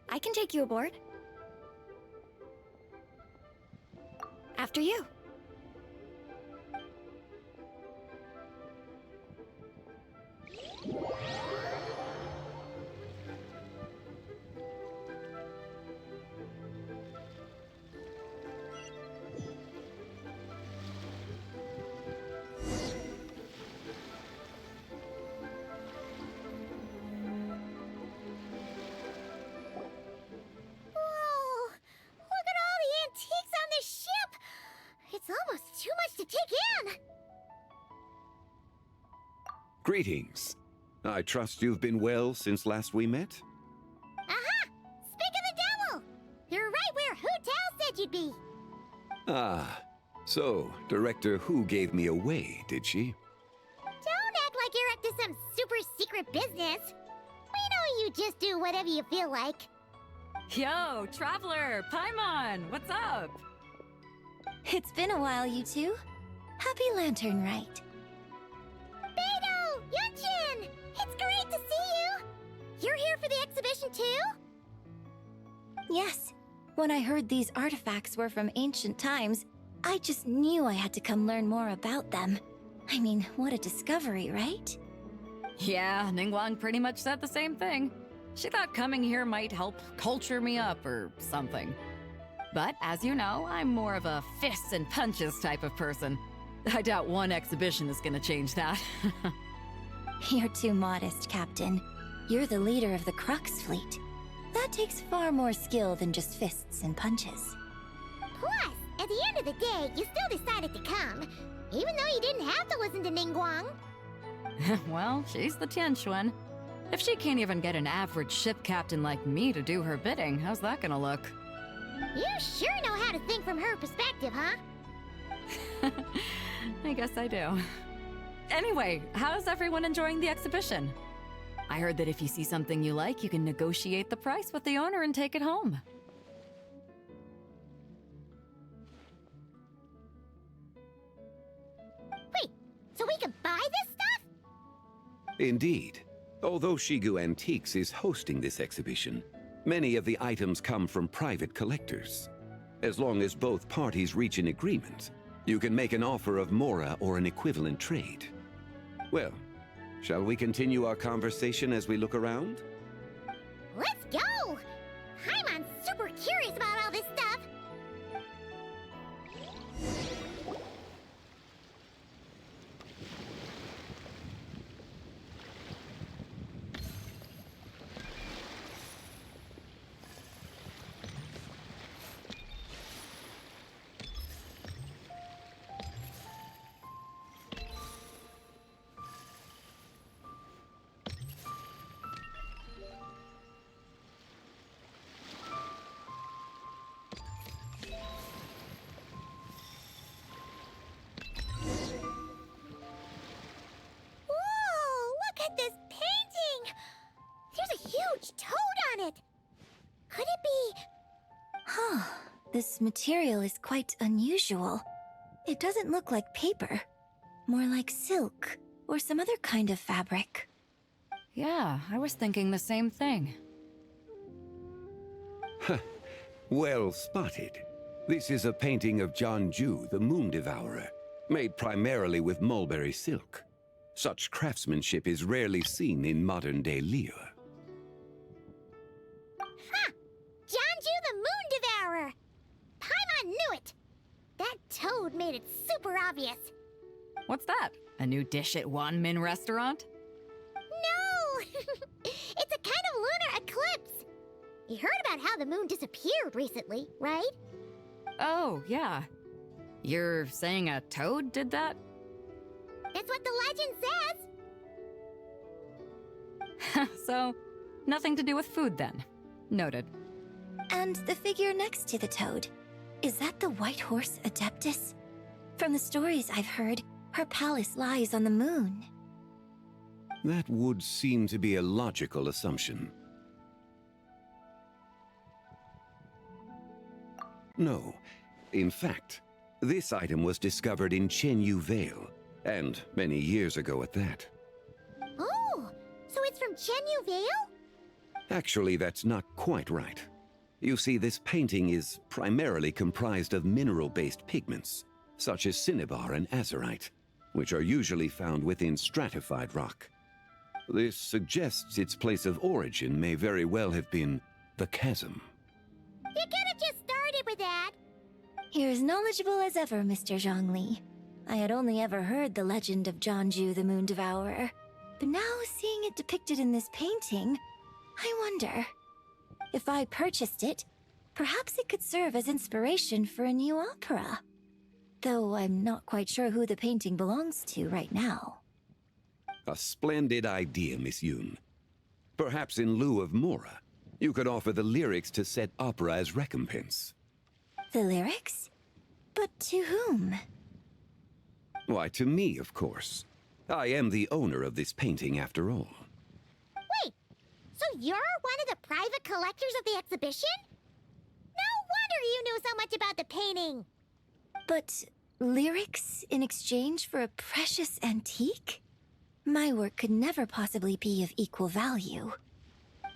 I can take you aboard. After you. It's almost too much to take in! Greetings. I trust you've been well since last we met? Aha! Speak of the devil! You're right where Hu Tao said you'd be! Ah, so Director Hu gave me away, did she? Don't act like you're up to some super secret business! We know you just do whatever you feel like. Yo, Traveler! Paimon! What's up? It's been a while, you two. Happy Lantern Rite. Beidou! Yunjin! It's great to see you! You're here for the exhibition too? Yes. When I heard these artifacts were from ancient times, I just knew I had to come learn more about them. I mean, what a discovery, right? Yeah, Ningguang pretty much said the same thing. She thought coming here might help culture me up or something. But as you know, I'm more of a fists and punches type of person. I doubt one exhibition is gonna change that. You're too modest, Captain. You're the leader of the Crux fleet. That takes far more skill than just fists and punches. Plus, at the end of the day, you still decided to come, even though you didn't have to listen to Ningguang. Well, she's the Tianquan. If she can't even get an average ship captain like me to do her bidding, how's that gonna look? You sure know how to think from her perspective, huh? I guess I do. Anyway, how's everyone enjoying the exhibition? I heard that if you see something you like, you can negotiate the price with the owner and take it home. Wait, so we can buy this stuff? Indeed. Although Shigu Antiques is hosting this exhibition, many of the items come from private collectors. As long as both parties reach an agreement, you can make an offer of mora or an equivalent trade. Well, shall we continue our conversation as we look around? Let's go! Paimon's super curious about all this stuff. This material is quite unusual. It doesn't look like paper. More like silk, or some other kind of fabric. Yeah, I was thinking the same thing. Well spotted. This is a painting of Jianju, the Moon Devourer, made primarily with mulberry silk. Such craftsmanship is rarely seen in modern-day Liyue. Ha! Jianju the Moon Devourer! Paimon knew it! That toad made it super obvious. What's that? A new dish at Wanmin restaurant? No! It's a kind of lunar eclipse. You heard about how the moon disappeared recently, right? Oh, yeah. You're saying a toad did that? That's what the legend says. So, nothing to do with food then. Noted. And the figure next to the toad. Is that the White Horse Adeptus? From the stories I've heard, her palace lies on the moon. That would seem to be a logical assumption. No. In fact, this item was discovered in Chenyu Vale, and many years ago at that. Oh, so it's from Chenyu Vale? Actually, that's not quite right. You see, this painting is primarily comprised of mineral-based pigments, such as cinnabar and azurite, which are usually found within stratified rock. This suggests its place of origin may very well have been the chasm. You could have just started with that. You're as knowledgeable as ever, Mr. Zhongli. I had only ever heard the legend of Jianzhu the Moon Devourer, but now seeing it depicted in this painting, I wonder. If I purchased it, perhaps it could serve as inspiration for a new opera. Though I'm not quite sure who the painting belongs to right now. A splendid idea, Miss Yoon. Perhaps in lieu of Mora, you could offer the lyrics to said opera as recompense. The lyrics? But to whom? Why, to me, of course. I am the owner of this painting, after all. Wait, so you're one of the private collectors of the exhibition? No wonder you knew so much about the painting. But lyrics in exchange for a precious antique? My work could never possibly be of equal value.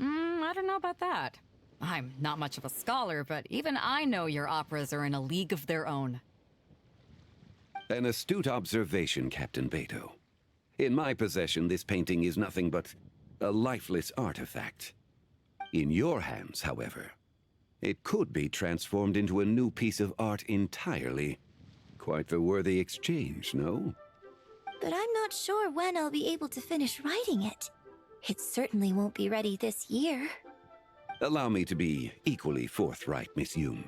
I don't know about that. I'm not much of a scholar, but even I know your operas are in a league of their own. An astute observation, Captain Beto. In my possession, this painting is nothing but a lifeless artifact. In your hands, however, it could be transformed into a new piece of art entirely. Quite the worthy exchange, no? But I'm not sure when I'll be able to finish writing it. It certainly won't be ready this year. Allow me to be equally forthright, Miss Yoon.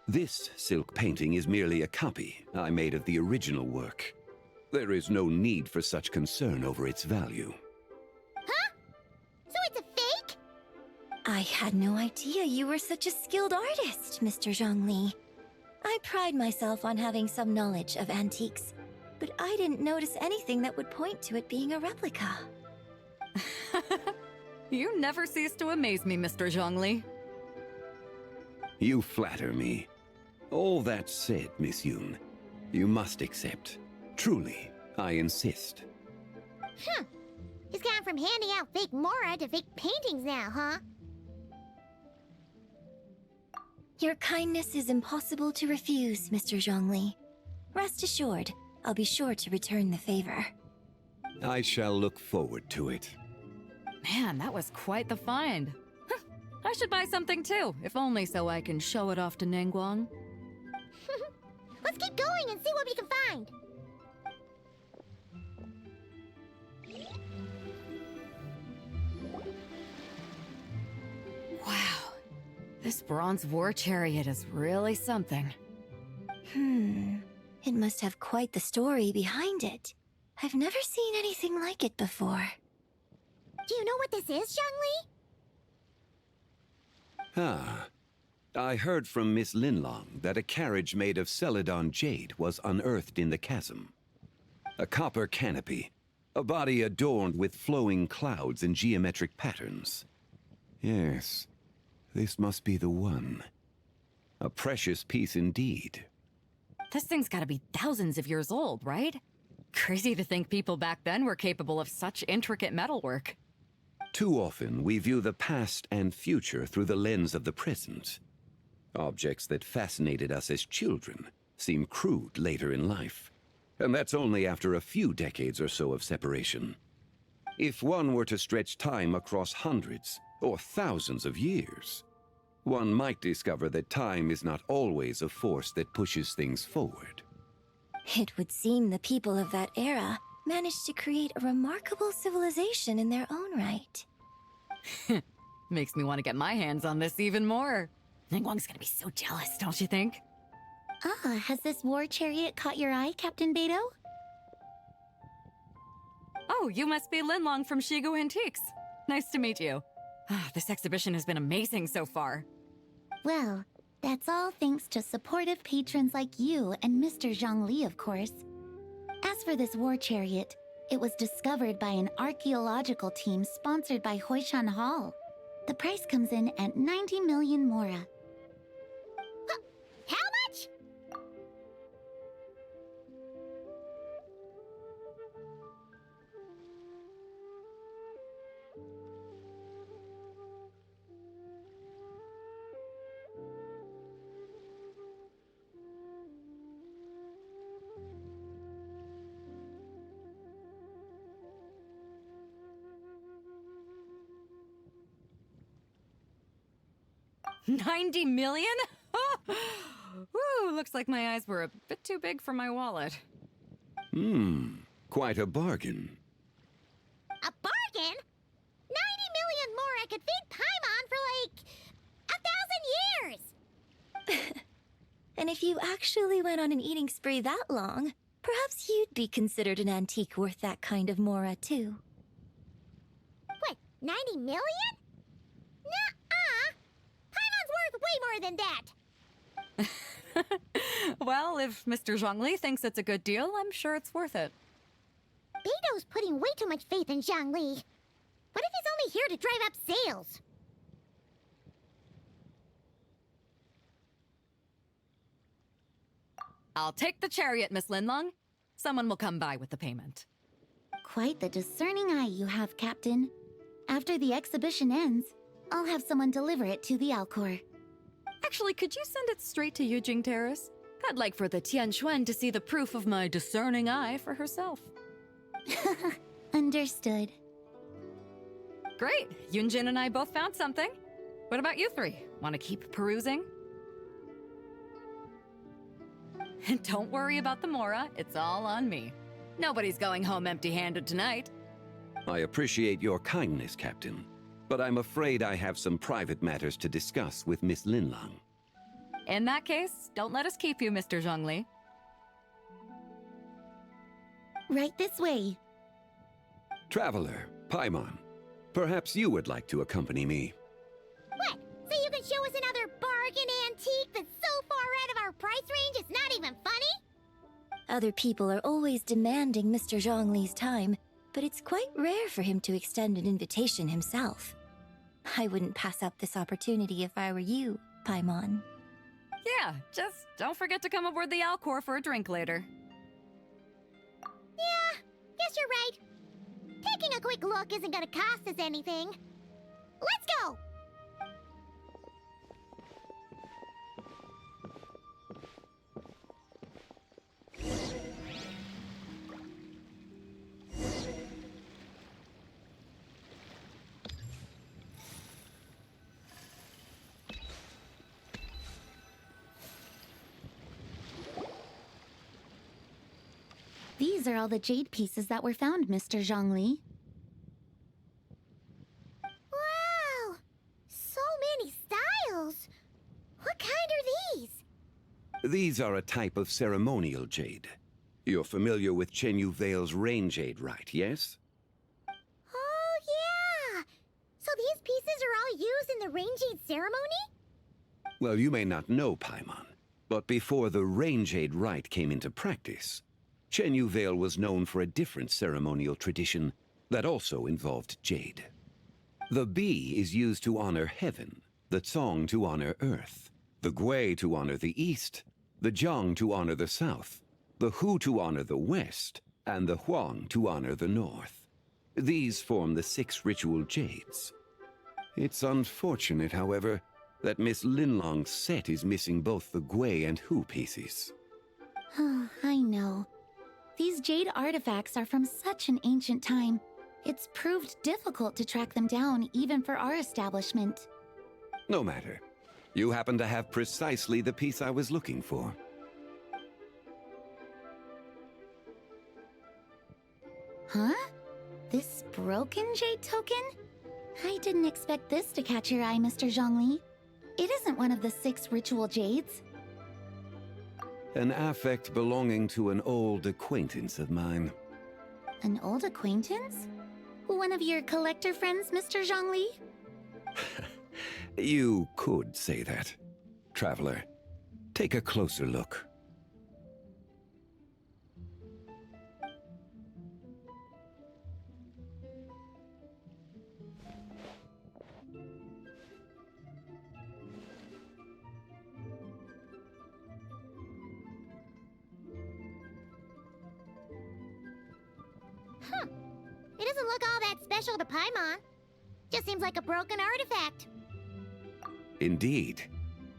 This silk painting is merely a copy I made of the original work. There is no need for such concern over its value. Huh? So it's a fake? I had no idea you were such a skilled artist, Mr. Zhongli. I pride myself on having some knowledge of antiques, but I didn't notice anything that would point to it being a replica. You never cease to amaze me, Mr. Zhongli. You flatter me. All that said, Miss Yoon, you must accept. Truly, I insist. Huh. He's gone from handing out fake Mora to fake paintings now, huh? Your kindness is impossible to refuse, Mr. Zhongli. Rest assured, I'll be sure to return the favor. I shall look forward to it. Man, that was quite the find. I should buy something too, if only so I can show it off to Ningguang. Let's keep going and see what we can find. Wow, this bronze war chariot is really something. It must have quite the story behind it. I've never seen anything like it before. Do you know what this is, Zhongli? Ah. I heard from Miss Linlong that a carriage made of Celadon jade was unearthed in the chasm. A copper canopy, a body adorned with flowing clouds and geometric patterns. Yes, this must be the one. A precious piece indeed. This thing's gotta be thousands of years old, right? Crazy to think people back then were capable of such intricate metalwork. Too often, we view the past and future through the lens of the present. Objects that fascinated us as children seem crude later in life. And that's only after a few decades or so of separation. If one were to stretch time across hundreds or thousands of years, one might discover that time is not always a force that pushes things forward. It would seem the people of that era managed to create a remarkable civilization in their own right. Makes me want to get my hands on this even more. Ningguang's gonna be so jealous, don't you think? Ah, has this war chariot caught your eye, Captain Beto? Oh, you must be Linlong from Shigu Antiques. Nice to meet you. This exhibition has been amazing so far. Well, that's all thanks to supportive patrons like you and Mr. Zhongli, of course. As for this war chariot, it was discovered by an archaeological team sponsored by Hoishan Hall. The price comes in at 90 million Mora. How much? 90 million? Woo, looks like my eyes were a bit too big for my wallet. Quite a bargain. A bargain? 90 million more I could feed Paimon for like 1,000 years! And if you actually went on an eating spree that long, perhaps you'd be considered an antique worth that kind of mora, too. What, 90 million? Nuh-uh! Paimon's worth way more than that! Well, if Mr. Zhongli thinks it's a good deal, I'm sure it's worth it. Beto's putting way too much faith in Zhongli. What if he's only here to drive up sales? I'll take the chariot, Miss Linlong. Someone will come by with the payment. Quite the discerning eye you have, Captain. After the exhibition ends, I'll have someone deliver it to the Alcor. Actually, could you send it straight to Yujing Terrace? I'd like for the Tianquan to see the proof of my discerning eye for herself. Understood. Great! Yunjin and I both found something. What about you three? Want to keep perusing? And don't worry about the mora, it's all on me. Nobody's going home empty-handed tonight. I appreciate your kindness, Captain, but I'm afraid I have some private matters to discuss with Miss Linlong. In that case, don't let us keep you, Mr. Zhongli. Right this way. Traveler, Paimon, perhaps you would like to accompany me. What? So you can show us another bargain antique that's so far out of our price range it's not even funny? Other people are always demanding Mr. Zhongli's time, but it's quite rare for him to extend an invitation himself. I wouldn't pass up this opportunity if I were you, Paimon. Yeah, just don't forget to come aboard the Alcor for a drink later. Yeah, guess you're right. Taking a quick look isn't gonna cost us anything. Let's go! These are all the jade pieces that were found, Mr. Zhongli. Wow! So many styles! What kind are these? These are a type of ceremonial jade. You're familiar with Chen Yu Vale's rain jade, right, yes? Oh, yeah! So these pieces are all used in the rain jade ceremony? Well, you may not know, Paimon, but before the rain jade rite came into practice, Chen Yu Vale was known for a different ceremonial tradition that also involved jade. The Bi is used to honor heaven, the Cong to honor earth, the Gui to honor the east, the Jiang to honor the south, the Hu to honor the west, and the Huang to honor the north. These form the 6 ritual jades. It's unfortunate, however, that Miss Linlong's set is missing both the Gui and Hu pieces. Oh, I know. These jade artifacts are from such an ancient time. It's proved difficult to track them down, even for our establishment. No matter. You happen to have precisely the piece I was looking for. Huh? This broken jade token? I didn't expect this to catch your eye, Mr. Zhongli. It isn't one of the 6 ritual jades. An affect belonging to an old acquaintance of mine. An old acquaintance? One of your collector friends, Mr. Zhongli? You could say that. Traveler, take a closer look. Huh. It doesn't look all that special to Paimon. Just seems like a broken artifact. Indeed.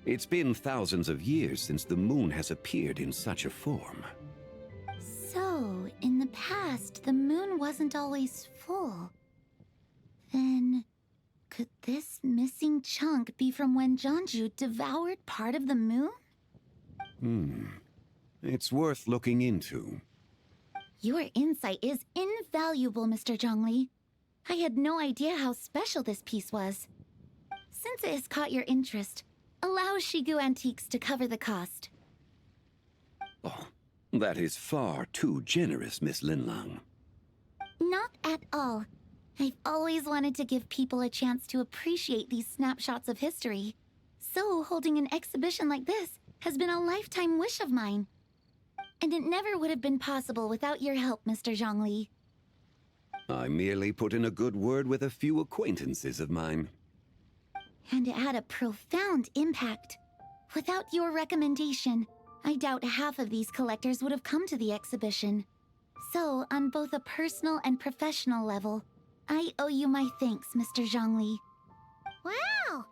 It's been thousands of years since the moon has appeared in such a form. So, in the past, the moon wasn't always full. Then, could this missing chunk be from when Jeonju devoured part of the moon? It's worth looking into. Your insight is invaluable, Mr. Zhongli. I had no idea how special this piece was. Since it has caught your interest, allow Shigu Antiques to cover the cost. Oh, that is far too generous, Miss Linlang. Not at all. I've always wanted to give people a chance to appreciate these snapshots of history. So holding an exhibition like this has been a lifetime wish of mine. And it never would have been possible without your help, Mr. Zhongli. I merely put in a good word with a few acquaintances of mine. And it had a profound impact. Without your recommendation, I doubt half of these collectors would have come to the exhibition. So, on both a personal and professional level, I owe you my thanks, Mr. Zhongli. Wow!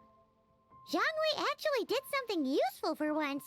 Zhongli actually did something useful for once.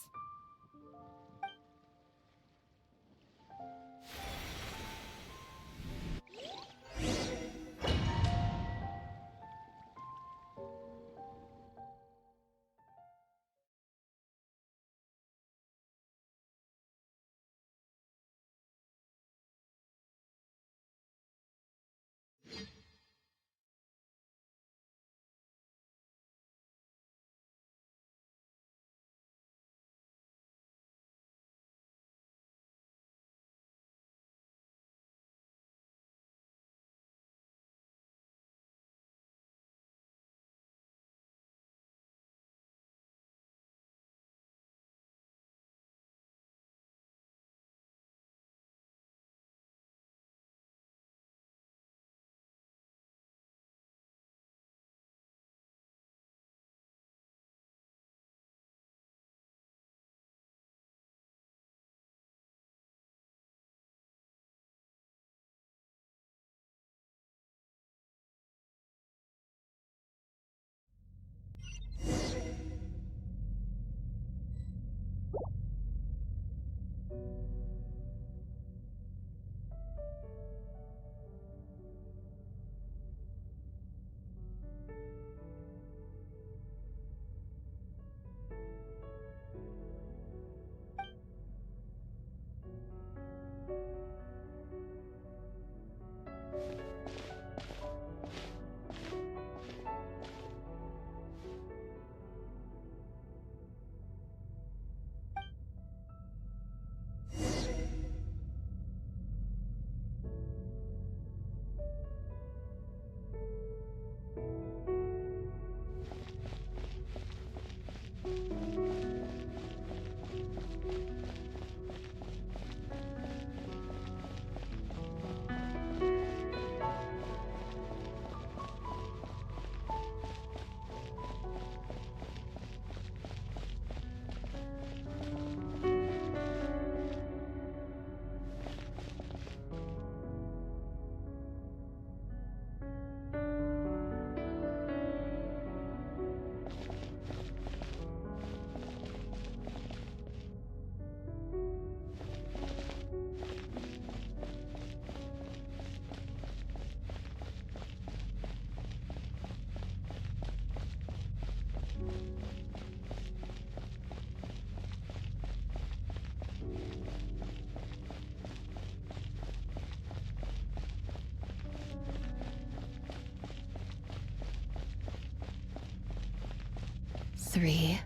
Three,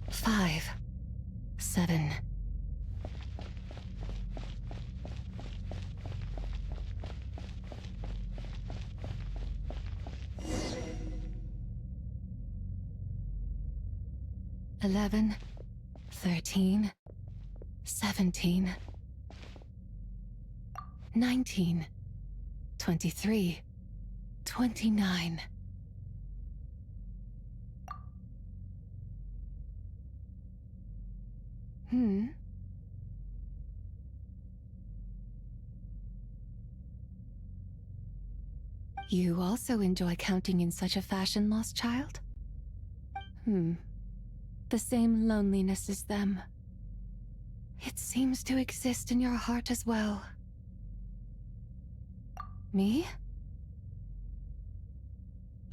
5, 7. $11, 13, 17, 19, 23, 29. You also enjoy counting in such a fashion, lost child? The same loneliness as them. It seems to exist in your heart as well. Me?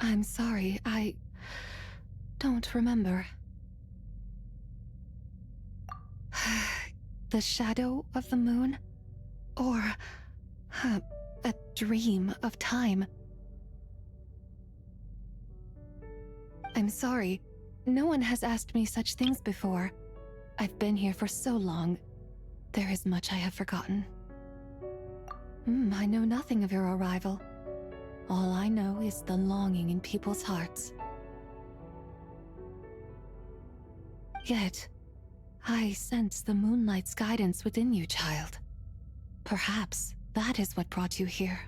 I'm sorry, I don't remember. The shadow of the moon? Or a dream of time? I'm sorry. No one has asked me such things before. I've been here for so long. There is much I have forgotten. I know nothing of your arrival. All I know is the longing in people's hearts. Yet, I sense the moonlight's guidance within you, child. Perhaps that is what brought you here.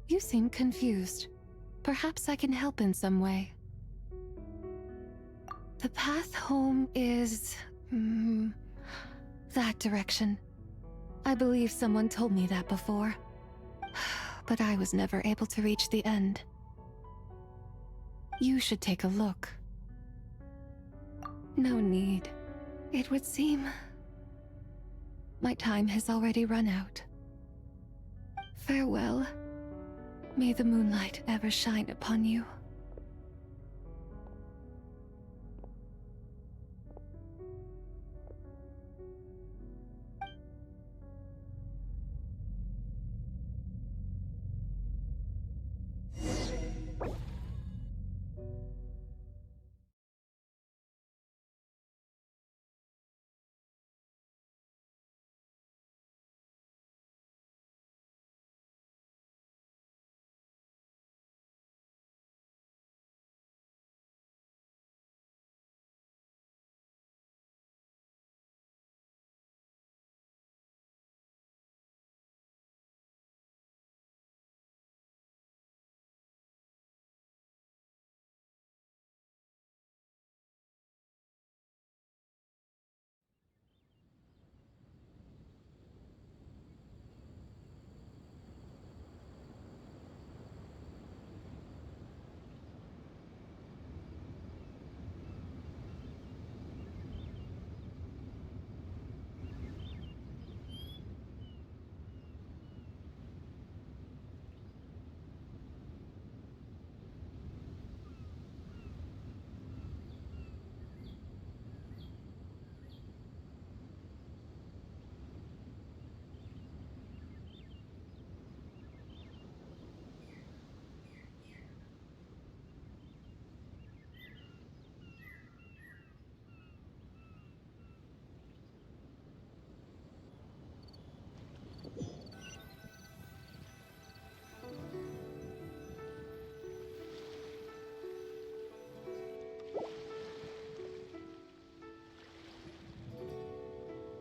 You seem confused. Perhaps I can help in some way. The path home is... that direction. I believe someone told me that before. But I was never able to reach the end. You should take a look. No need. It would seem... my time has already run out. Farewell. May the moonlight ever shine upon you.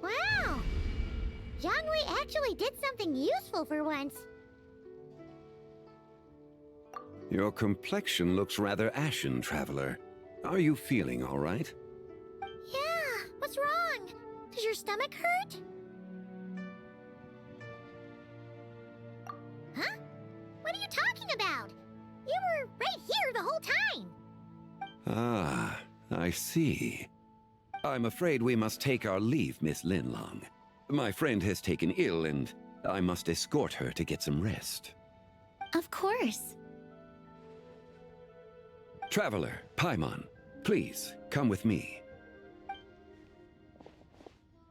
Wow! Jiangwei actually did something useful for once. Your complexion looks rather ashen, Traveler. Are you feeling all right? Yeah, what's wrong? Does your stomach hurt? Huh? What are you talking about? You were right here the whole time. Ah, I see. I'm afraid we must take our leave, Miss Linlong. My friend has taken ill and I must escort her to get some rest. Of course. Traveler, Paimon, please, come with me.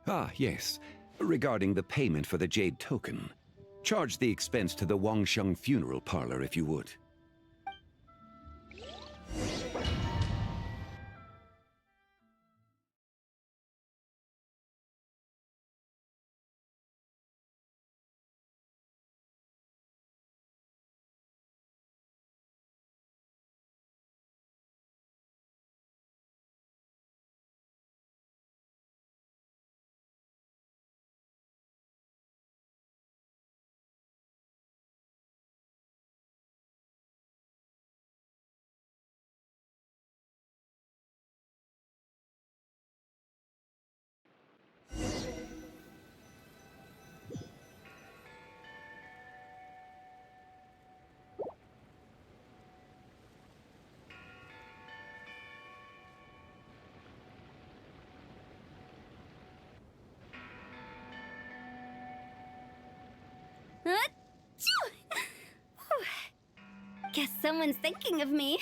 Ah, yes. Regarding the payment for the Jade Token. Charge the expense to the Wangsheng Funeral Parlor if you would. someone's thinking of me.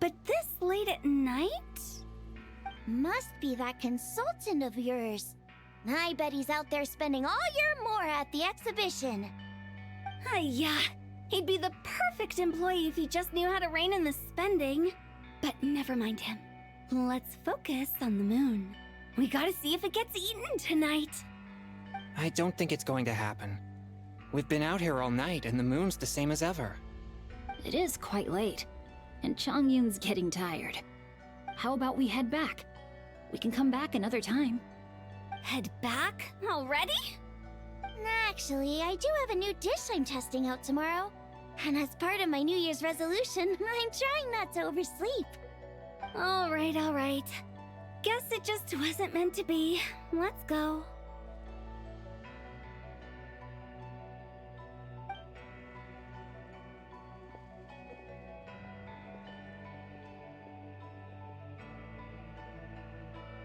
But this late at night? Must be that consultant of yours. I bet he's out there spending all year more at the exhibition. Yeah, he'd be the perfect employee if he just knew how to rein in the spending. But never mind him. Let's focus on the moon. We gotta see if it gets eaten tonight. I don't think it's going to happen. We've been out here all night, and the moon's the same as ever. It is quite late, and Chongyun's getting tired. How about we head back? We can come back another time. Head back? Already? Actually, I do have a new dish I'm testing out tomorrow. And as part of my New Year's resolution, I'm trying not to oversleep. All right. Guess it just wasn't meant to be. Let's go.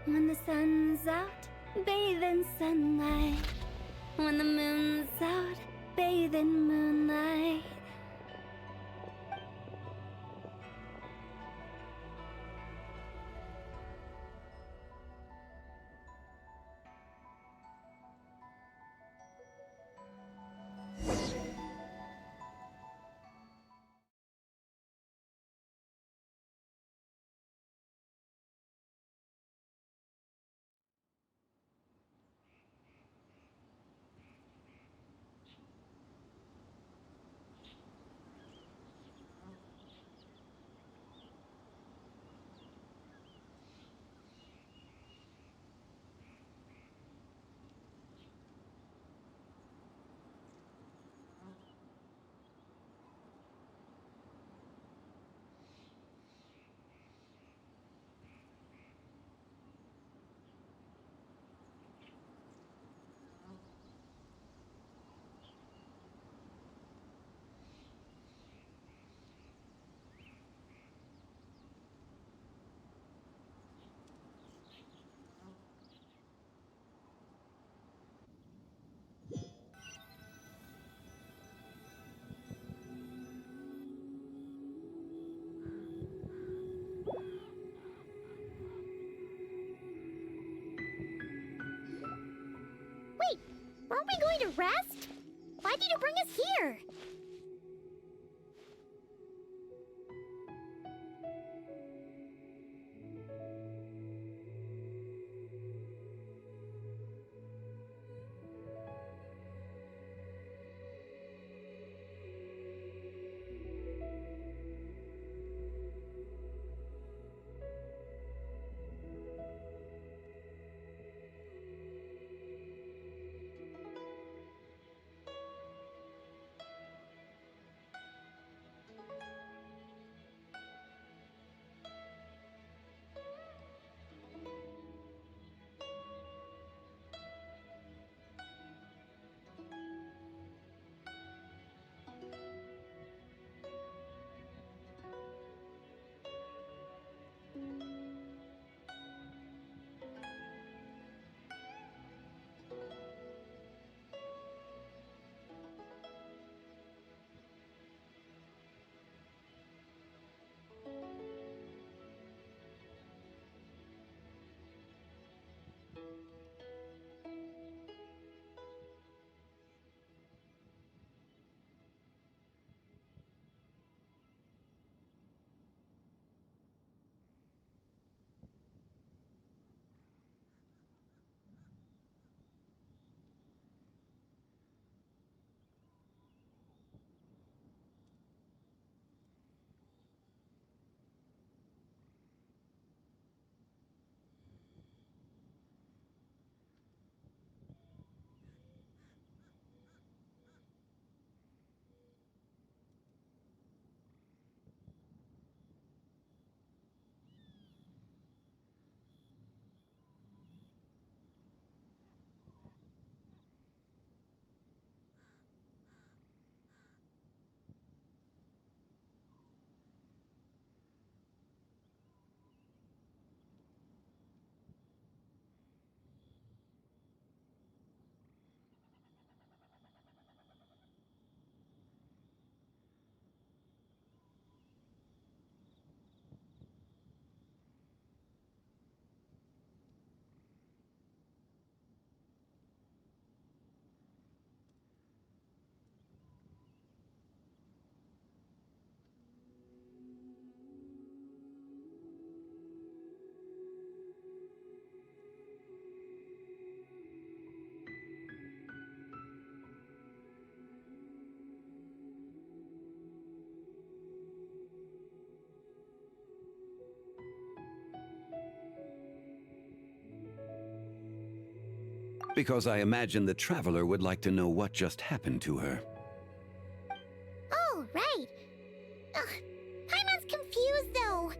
When the sun's out, bathe in sunlight. When the moon's out, bathe in moonlight. Wait, aren't we going to rest? Why did you bring us here? because I imagine the traveler would like to know what just happened to her. Oh, right. Ugh, Paimon's confused, though.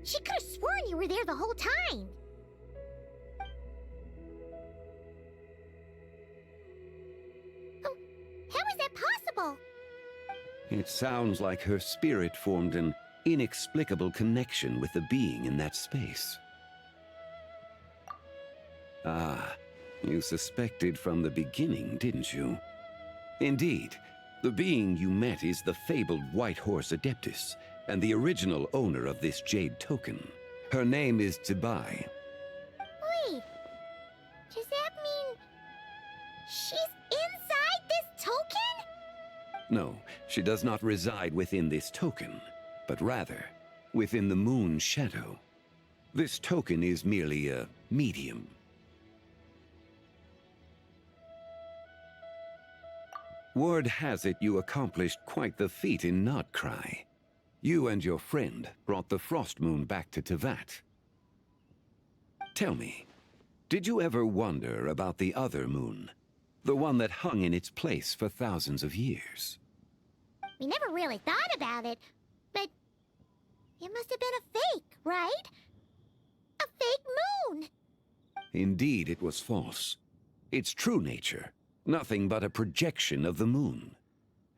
She could have sworn you were there the whole time. How is that possible? It sounds like her spirit formed an inexplicable connection with the being in that space. Ah, you suspected from the beginning, didn't you? Indeed, the being you met is the fabled White Horse Adeptus, and the original owner of this jade token. Her name is Tbai. Wait, does that mean she's inside this token? No, she does not reside within this token, but rather within the moon's shadow. This token is merely a medium. Word has it you accomplished quite the feat in Nodcry. You and your friend brought the Frost Moon back to Tevat. Tell me, did you ever wonder about the other moon? The one that hung in its place for thousands of years? We never really thought about it, but it must have been a fake, right? A fake moon! Indeed, it was false. Its true nature, nothing but a projection of the moon.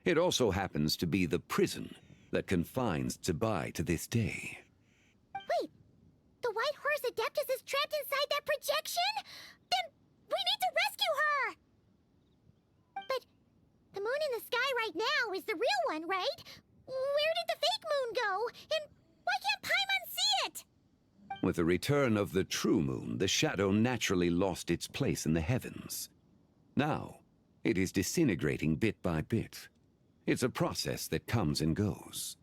It also happens to be the prison that confines Tbai to this day. Wait, the White Horse Adeptus is trapped inside that projection? Then we need to rescue her! But the moon in the sky right now is the real one, right? Where did the fake moon go? And why can't Paimon see it? With the return of the true moon, the shadow naturally lost its place in the heavens. Now, it is disintegrating bit by bit. It's a process that comes and goes.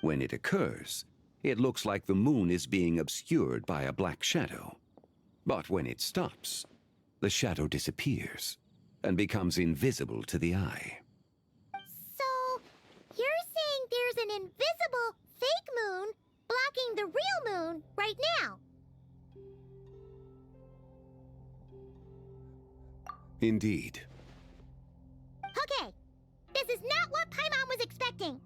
When it occurs, it looks like the moon is being obscured by a black shadow. But when it stops, the shadow disappears and becomes invisible to the eye. So, you're saying there's an invisible fake moon blocking the real moon right now? Indeed. Okay, this is not what Paimon was expecting.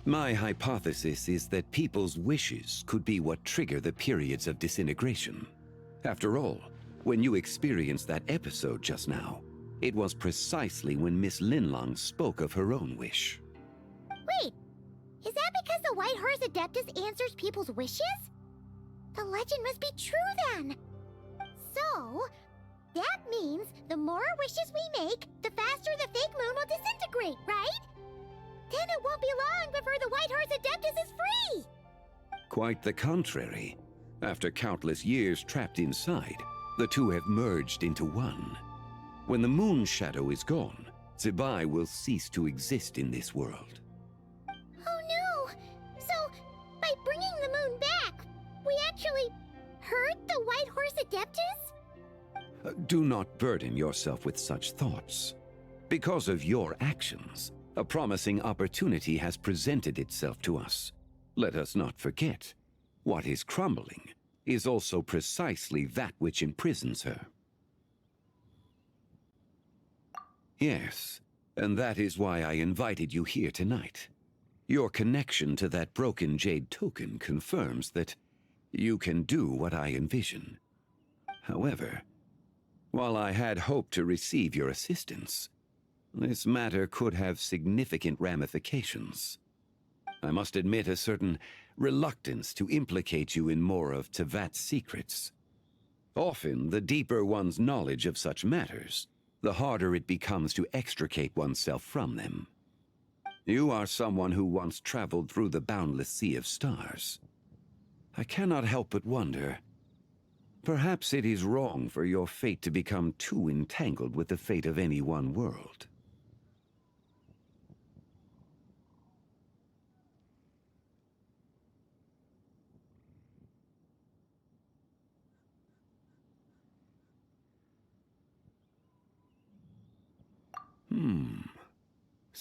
My hypothesis is that people's wishes could be what trigger the periods of disintegration. After all, when you experienced that episode just now, it was precisely when Miss Linlong spoke of her own wish. Wait, is that because the White Horse Adeptus answers people's wishes? The legend must be true then. So, that means the more wishes we make, the faster the fake moon will disintegrate, right? Then it won't be long before the White Horse Adeptus is free! Quite the contrary. After countless years trapped inside, the two have merged into one. When the moon shadow is gone, Tbai will cease to exist in this world. Oh no! So, by bringing the moon back, we actually hurt the White Horse Adeptus? Do not burden yourself with such thoughts. Because of your actions, a promising opportunity has presented itself to us. Let us not forget, what is crumbling is also precisely that which imprisons her. Yes, and that is why I invited you here tonight. Your connection to that broken jade token confirms that you can do what I envision. However, while I had hoped to receive your assistance, this matter could have significant ramifications. I must admit a certain reluctance to implicate you in more of Tevat's secrets. Often, the deeper one's knowledge of such matters, the harder it becomes to extricate oneself from them. You are someone who once traveled through the boundless sea of stars. I cannot help but wonder, perhaps it is wrong for your fate to become too entangled with the fate of any one world.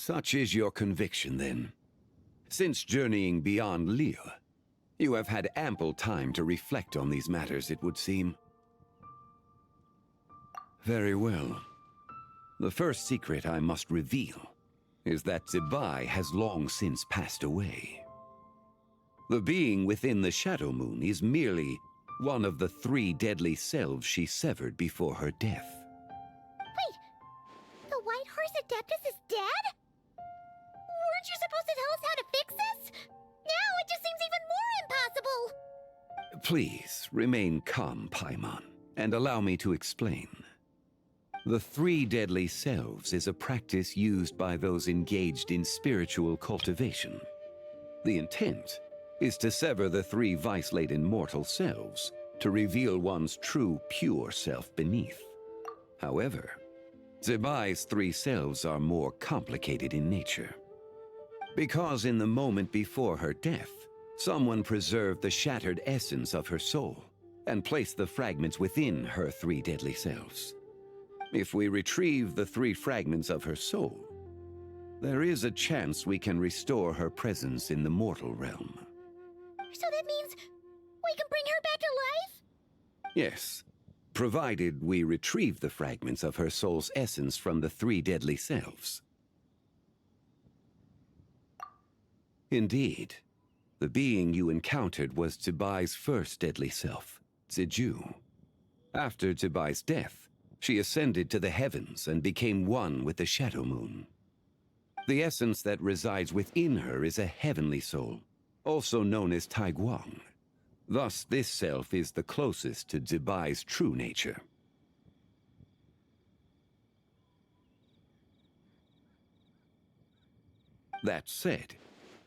Such is your conviction, then. Since journeying beyond Liyue, You have had ample time to reflect on these matters, it would seem. Very well. The first secret I must reveal is that Zibai has long since passed away. The being within the Shadow Moon is merely one of the 3 deadly selves she severed before her death. Wait, the White Horse Adeptus is dead? Weren't you supposed to tell us how to fix this? Now it just seems even more impossible! Please, remain calm, Paimon, and allow me to explain. The 3 deadly selves is a practice used by those engaged in spiritual cultivation. The intent is to sever the 3 vice-laden mortal selves to reveal one's true, pure self beneath. However, Zibai's 3 selves are more complicated in nature. Because in the moment before her death, someone preserved the shattered essence of her soul and placed the fragments within her 3 deadly selves. If we retrieve the 3 fragments of her soul, there is a chance we can restore her presence in the mortal realm. So that means we can bring her back to life? Yes, provided we retrieve the fragments of her soul's essence from the 3 deadly selves. Indeed, the being you encountered was Zibai's first deadly self, Ziju. After Zibai's death, she ascended to the heavens and became one with the Shadow Moon. The essence that resides within her is a heavenly soul, also known as Taiguang. Thus, this self is the closest to Zibai's true nature. That said,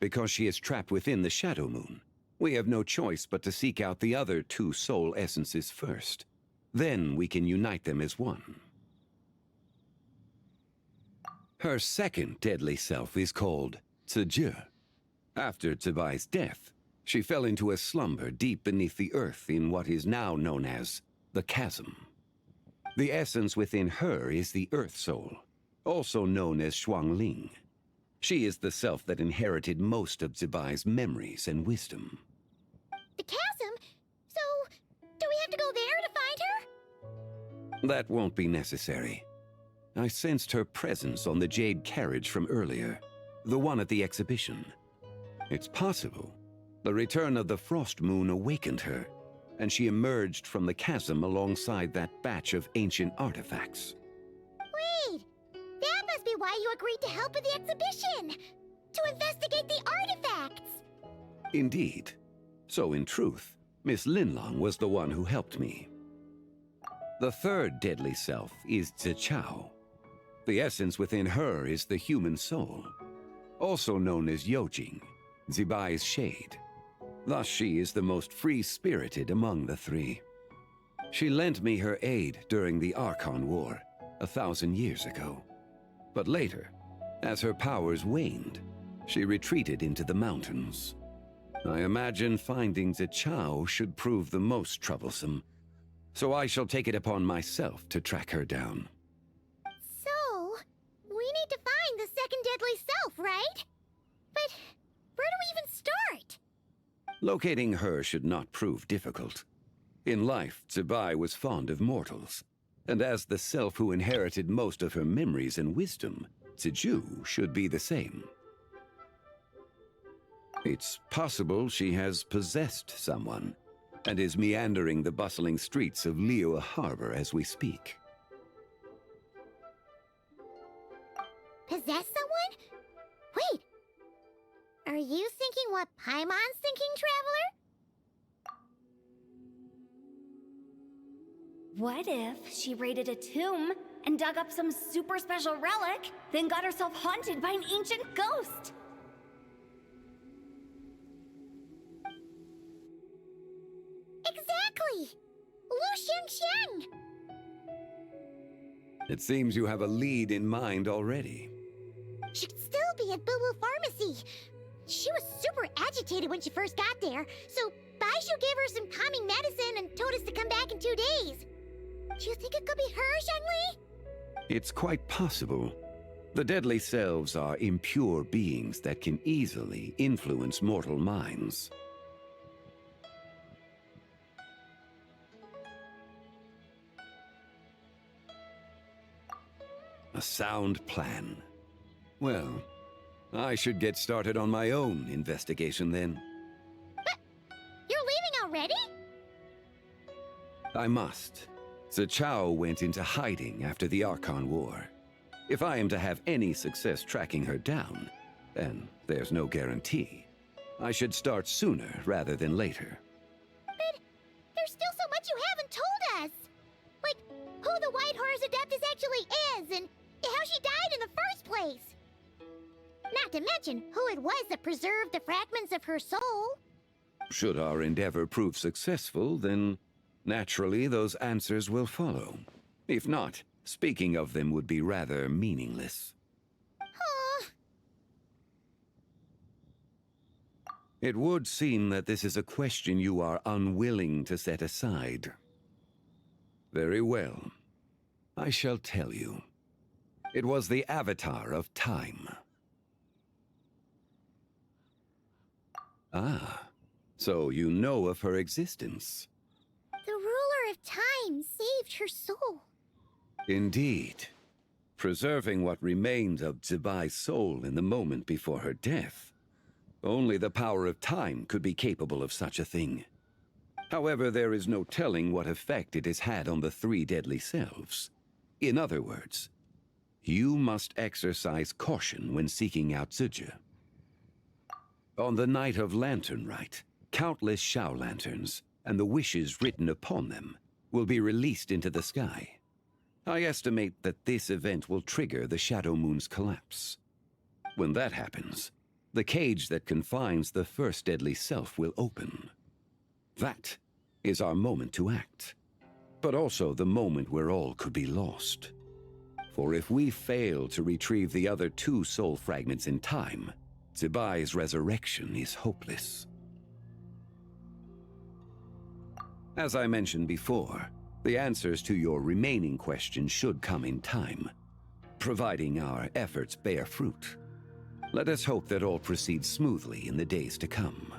because she is trapped within the Shadow Moon, we have no choice but to seek out the other 2 soul essences first. Then we can unite them as one. Her second deadly self is called Ziju. After Zibai's death, she fell into a slumber deep beneath the earth in what is now known as the Chasm. The essence within her is the Earth Soul, also known as Shuangling. She is the self that inherited most of Zibai's memories and wisdom. The chasm? So, do we have to go there to find her? That won't be necessary. I sensed her presence on the jade carriage from earlier, the one at the exhibition. It's possible the return of the Frost Moon awakened her, and she emerged from the chasm alongside that batch of ancient artifacts. Wait! That must be why you agreed to help with the exhibition! To investigate the artifacts! Indeed. So in truth, Miss Linlong was the one who helped me. The third deadly self is Zichao. The essence within her is the human soul, also known as Yojing, Zibai's shade. Thus she is the most free-spirited among the 3. She lent me her aid during the Archon War 1,000 years ago. But later, as her powers waned, she retreated into the mountains. I imagine finding Zichao should prove the most troublesome, so I shall take it upon myself to track her down. So, we need to find the second deadly self, right? But where do we even start? Locating her should not prove difficult. In life, Zibai was fond of mortals, and as the self who inherited most of her memories and wisdom, Ziju should be the same. It's possible she has possessed someone, and is meandering the bustling streets of Liyue Harbor as we speak. Possess someone? Wait! Are you thinking what Paimon's thinking, Traveler? What if she raided a tomb and dug up some super special relic, then got herself haunted by an ancient ghost? Exactly! Lu Xiangxiang! It seems you have a lead in mind already. She'd still be at Boo Boo Pharmacy. She was super agitated when she first got there, so Baishu gave her some calming medicine and told us to come back in 2 days. Do you think it could be her, Zhengli? It's quite possible. The deadly selves are impure beings that can easily influence mortal minds. A sound plan. Well, I should get started on my own investigation then. You're leaving already? I must. Zhao went into hiding after the Archon War. If I am to have any success tracking her down, and there's no guarantee, I should start sooner rather than later. But there's still so much you haven't told us! Like, who the White Horse Adeptus actually is, and how she died in the first place! Not to mention who it was that preserved the fragments of her soul. Should our endeavor prove successful, then naturally those answers will follow. If not, speaking of them would be rather meaningless. It would seem that this is a question you are unwilling to set aside. Very well. I shall tell you. It was the Avatar of Time. Ah, so you know of her existence. The ruler of time saved her soul. Indeed. Preserving what remained of Zibai's soul in the moment before her death. Only the power of time could be capable of such a thing. However, there is no telling what effect it has had on the three deadly selves. In other words, you must exercise caution when seeking out Zija. On the night of Lantern Rite, countless Shao lanterns, and the wishes written upon them, will be released into the sky. I estimate that this event will trigger the Shadow Moon's collapse. When that happens, the cage that confines the first deadly self will open. That is our moment to act, but also the moment where all could be lost. For if we fail to retrieve the other two soul fragments in time, Zibai's resurrection is hopeless. As I mentioned before, the answers to your remaining questions should come in time, providing our efforts bear fruit. Let us hope that all proceeds smoothly in the days to come.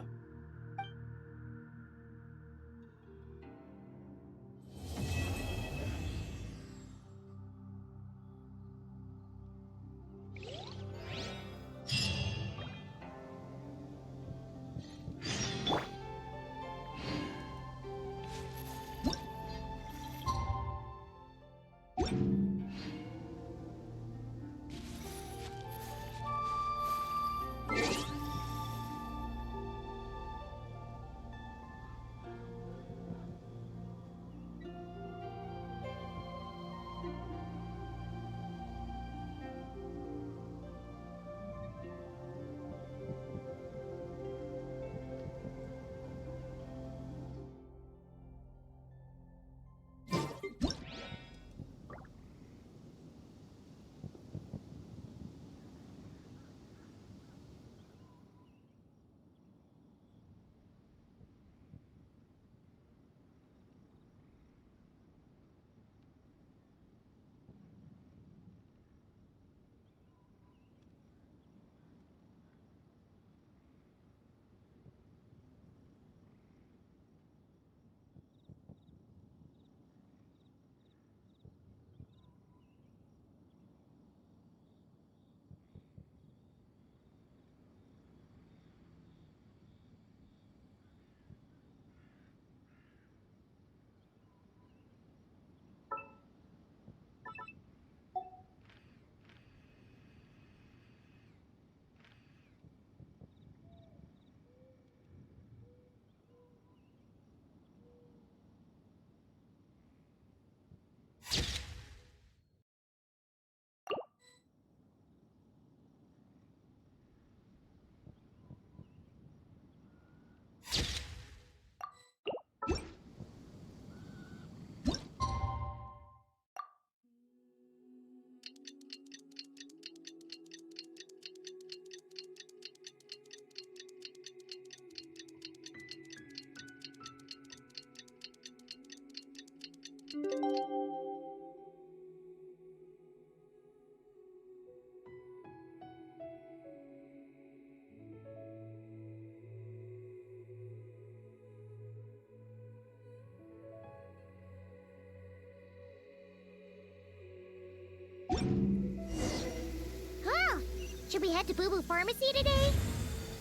Should we head to Boo Boo Pharmacy today?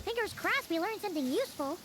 Fingers crossed we learn something useful.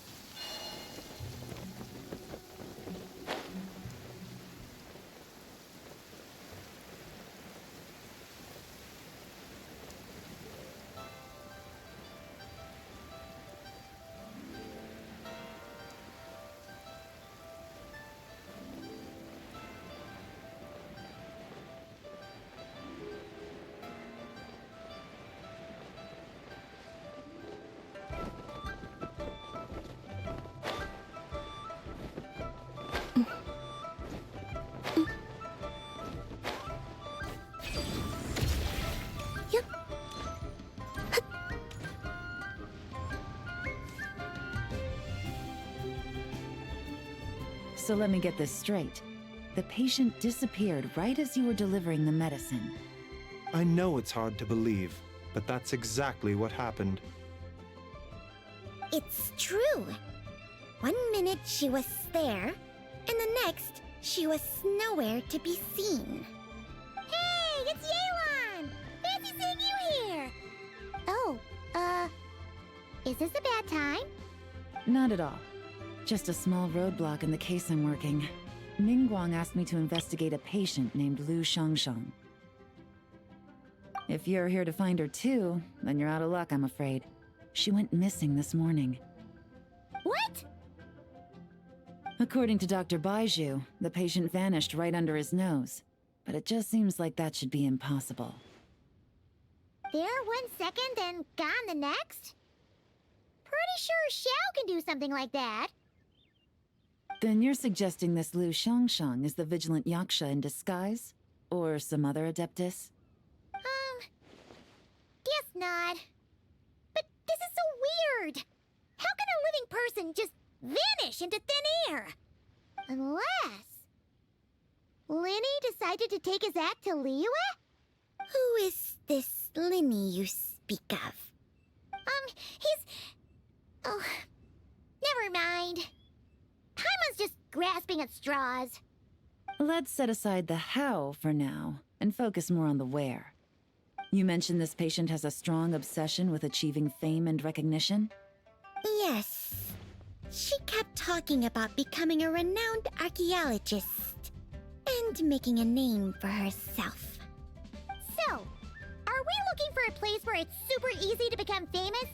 So let me get this straight. The patient disappeared right as you were delivering the medicine. I know it's hard to believe, but that's exactly what happened. It's true. 1 minute she was there, and the next she was nowhere to be seen. Hey, it's Yelan! Fancy seeing you here! Oh, is this a bad time? Not at all. Just a small roadblock in the case I'm working. Ningguang asked me to investigate a patient named Lu Shangshang. If you're here to find her too, then you're out of luck, I'm afraid. She went missing this morning. What? According to Dr. Baiju, the patient vanished right under his nose. But it just seems like that should be impossible. There 1 second, then gone the next? Pretty sure Xiao can do something like that. Then you're suggesting this Lu Shangshang is the vigilant Yaksha in disguise? Or some other adeptus? Guess not. But this is so weird. How can a living person just vanish into thin air? Unless Linny decided to take his act to Liyue? Who is this Linny you speak of? He's... Oh, never mind. Paimon's just grasping at straws. Let's set aside the how for now, and focus more on the where. You mentioned this patient has a strong obsession with achieving fame and recognition? Yes. She kept talking about becoming a renowned archaeologist and making a name for herself. So, are we looking for a place where it's super easy to become famous?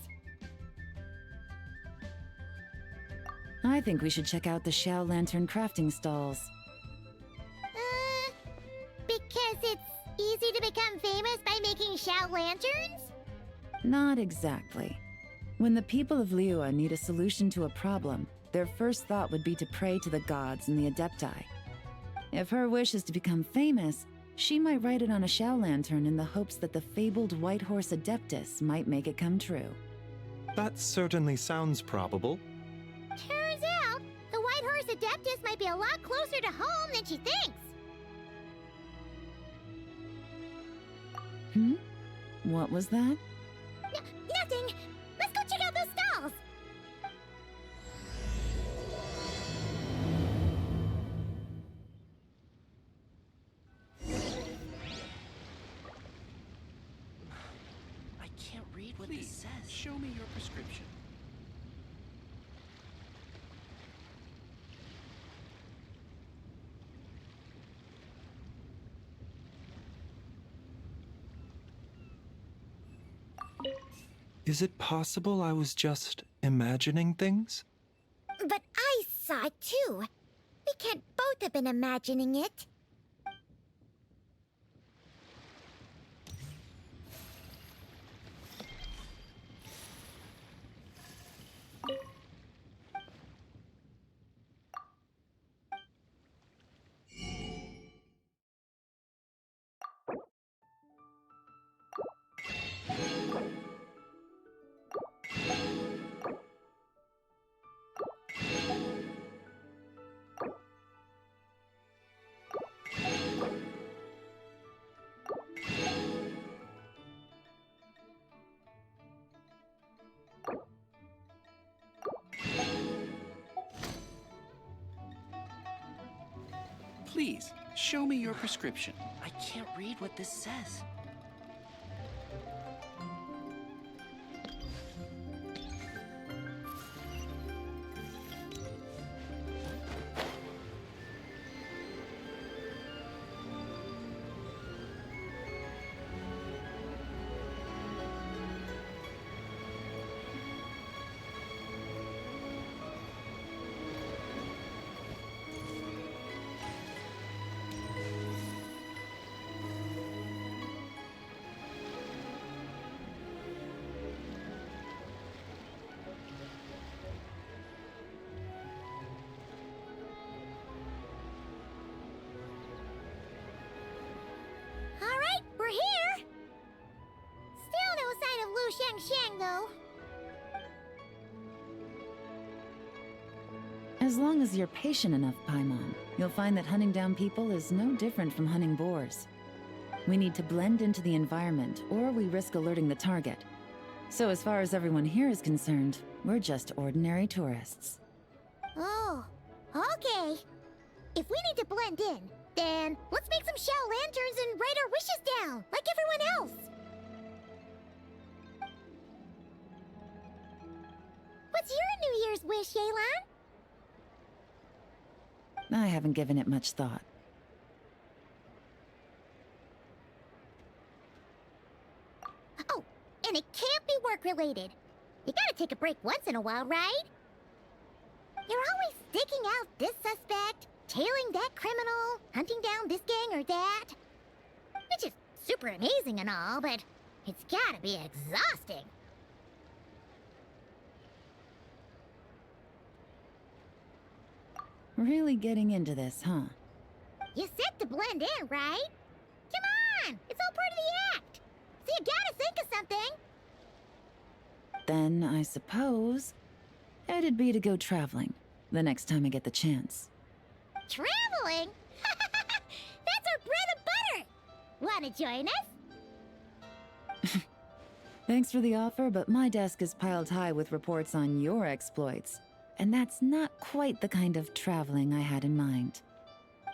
I think we should check out the Xiao Lantern crafting stalls. Because it's easy to become famous by making Xiao lanterns? Not exactly. When the people of Liyue need a solution to a problem, their first thought would be to pray to the gods and the Adepti. If her wish is to become famous, she might write it on a Xiao lantern in the hopes that the fabled White Horse Adeptus might make it come true. That certainly sounds probable. Turns out, the White Horse Adeptus might be a lot closer to home than she thinks. What was that? Nothing! Let's go check out those stalls! I can't read what this says. Show me your prescription. Is it possible I was just imagining things? But I saw it too. We can't both have been imagining it. Please, show me your prescription. I can't read what this says. gang, though. As long as you're patient enough, Paimon, you'll find that hunting down people is no different from hunting boars. We need to blend into the environment, or we risk alerting the target. So as far as everyone here is concerned, we're just ordinary tourists. Oh, okay. If we need to blend in, then let's make some shell lanterns and write our wishes down, like everyone else. What's your New Year's wish, Yelan? I haven't given it much thought. Oh, and it can't be work-related. You gotta take a break once in a while, right? You're always staking out this suspect, tailing that criminal, hunting down this gang or that. Which is super amazing and all, but it's gotta be exhausting. Really getting into this, huh? You said to blend in, right? Come on! It's all part of the act! So you gotta think of something! Then, I suppose, it'd be to go traveling, the next time I get the chance. Traveling? That's our bread and butter! Wanna join us? Thanks for the offer, but my desk is piled high with reports on your exploits. And that's not quite the kind of traveling I had in mind.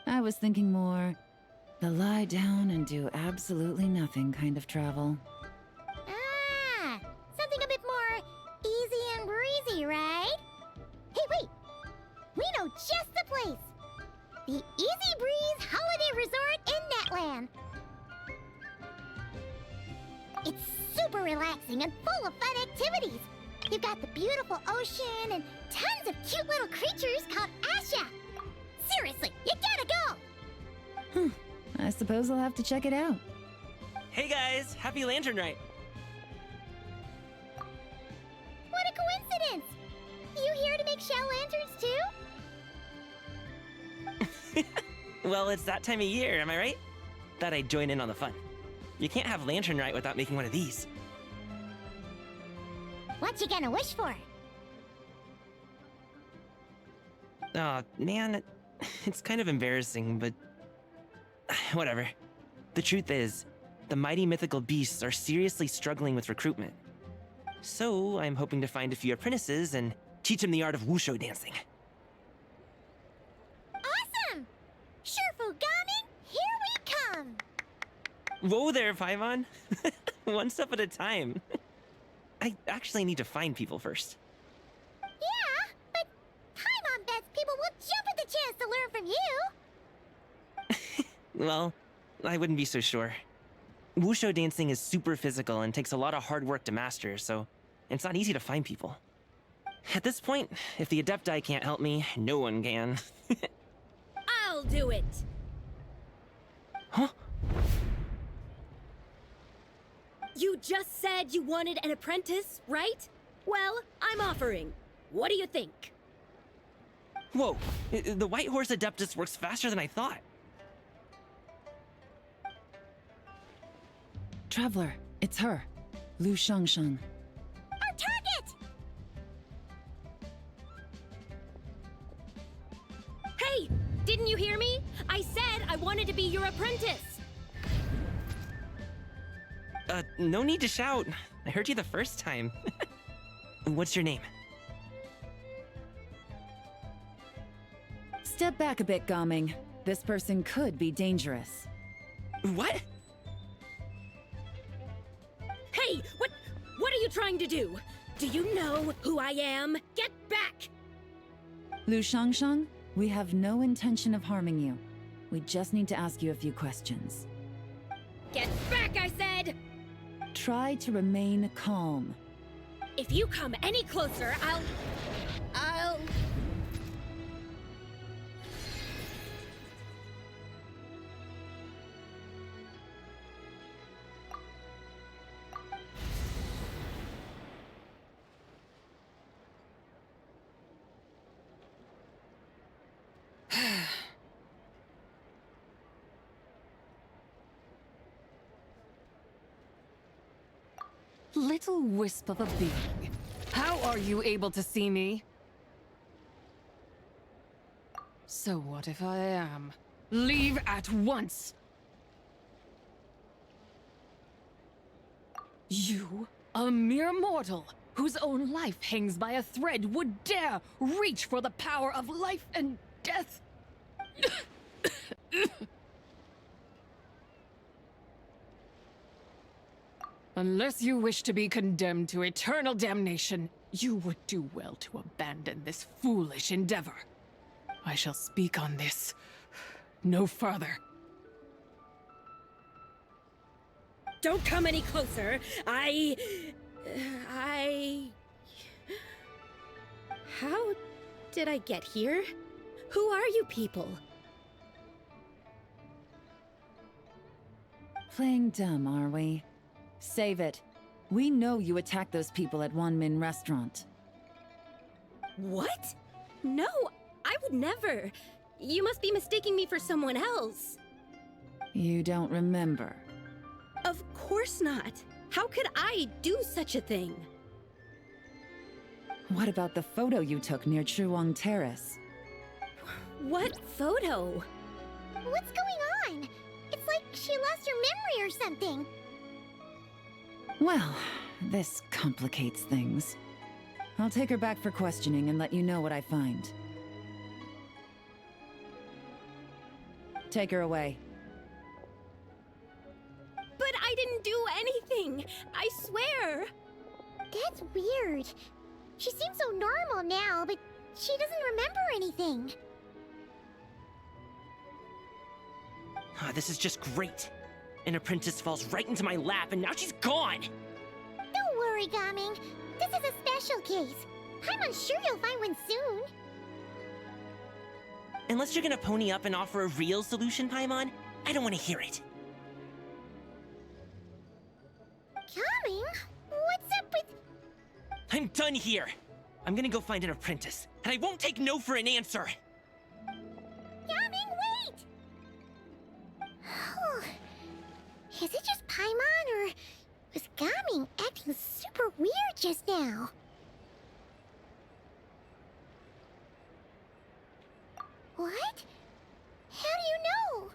I was thinking more the lie down and do absolutely nothing kind of travel. Ah, something a bit more easy and breezy, right? Hey, wait! We know just the place! The Easy Breeze Holiday Resort in Netland! It's super relaxing and full of fun activities! You've got the beautiful ocean and tons of cute little creatures called Asha! Seriously, you gotta go! I suppose I'll have to check it out. Hey guys, happy Lantern Rite! What a coincidence! You here to make shell lanterns too? Well, it's that time of year, am I right? Thought I'd join in on the fun. You can't have Lantern Rite without making one of these. What you gonna wish for? Aw, man, it's kind of embarrassing, but whatever. The truth is, the mighty mythical beasts are seriously struggling with recruitment. So I'm hoping to find a few apprentices and teach them the art of wushu dancing. Awesome! Shurfugami, here we come! Whoa there, Paimon! One step at a time. I actually need to find people first. Yeah, but Paimon bets people will jump at the chance to learn from you! Well, I wouldn't be so sure. Wushu dancing is super physical and takes a lot of hard work to master, so it's not easy to find people. At this point, if the Adepti can't help me, no one can. I'll do it! Huh? You just said you wanted an apprentice, right? Well, I'm offering. What do you think? Whoa, the White Horse Adeptus works faster than I thought. Traveler, it's her, Lu Shangsheng. Our target! Hey! Didn't you hear me? I said I wanted to be your apprentice! No need to shout. I heard you the first time. What's your name? Step back a bit, Gaming. This person could be dangerous. What? Hey! What are you trying to do? Do you know who I am? Get back! Lu Shangsheng, we have no intention of harming you. We just need to ask you a few questions. Get back, I said! Try to remain calm. If you come any closer, I'll... little wisp of a being. How are you able to see me? So what if I am? Leave at once! You, a mere mortal, whose own life hangs by a thread, would dare reach for the power of life and death? Unless you wish to be condemned to eternal damnation, you would do well to abandon this foolish endeavor. I shall speak on this no further. Don't come any closer. How did I get here? Who are you people? Playing dumb, are we? Save it. We know you attacked those people at Wanmin Restaurant. What? No, I would never. You must be mistaking me for someone else. You don't remember. Of course not. How could I do such a thing? What about the photo you took near Chuang Terrace? What photo? What's going on? It's like she lost her memory or something. Well, this complicates things. I'll take her back for questioning and let you know what I find. Take her away. But I didn't do anything! I swear! That's weird. She seems so normal now, but she doesn't remember anything. This is just great. An apprentice falls right into my lap, and now she's gone! Don't worry, Gaming. This is a special case. I'm sure you'll find one soon. Unless you're gonna pony up and offer a real solution, Paimon, I don't want to hear it. Gaming? What's up with... I'm done here! I'm gonna go find an apprentice, and I won't take no for an answer! Gaming, wait! Is it just Paimon, or was Gaming acting super weird just now? What? How do you know?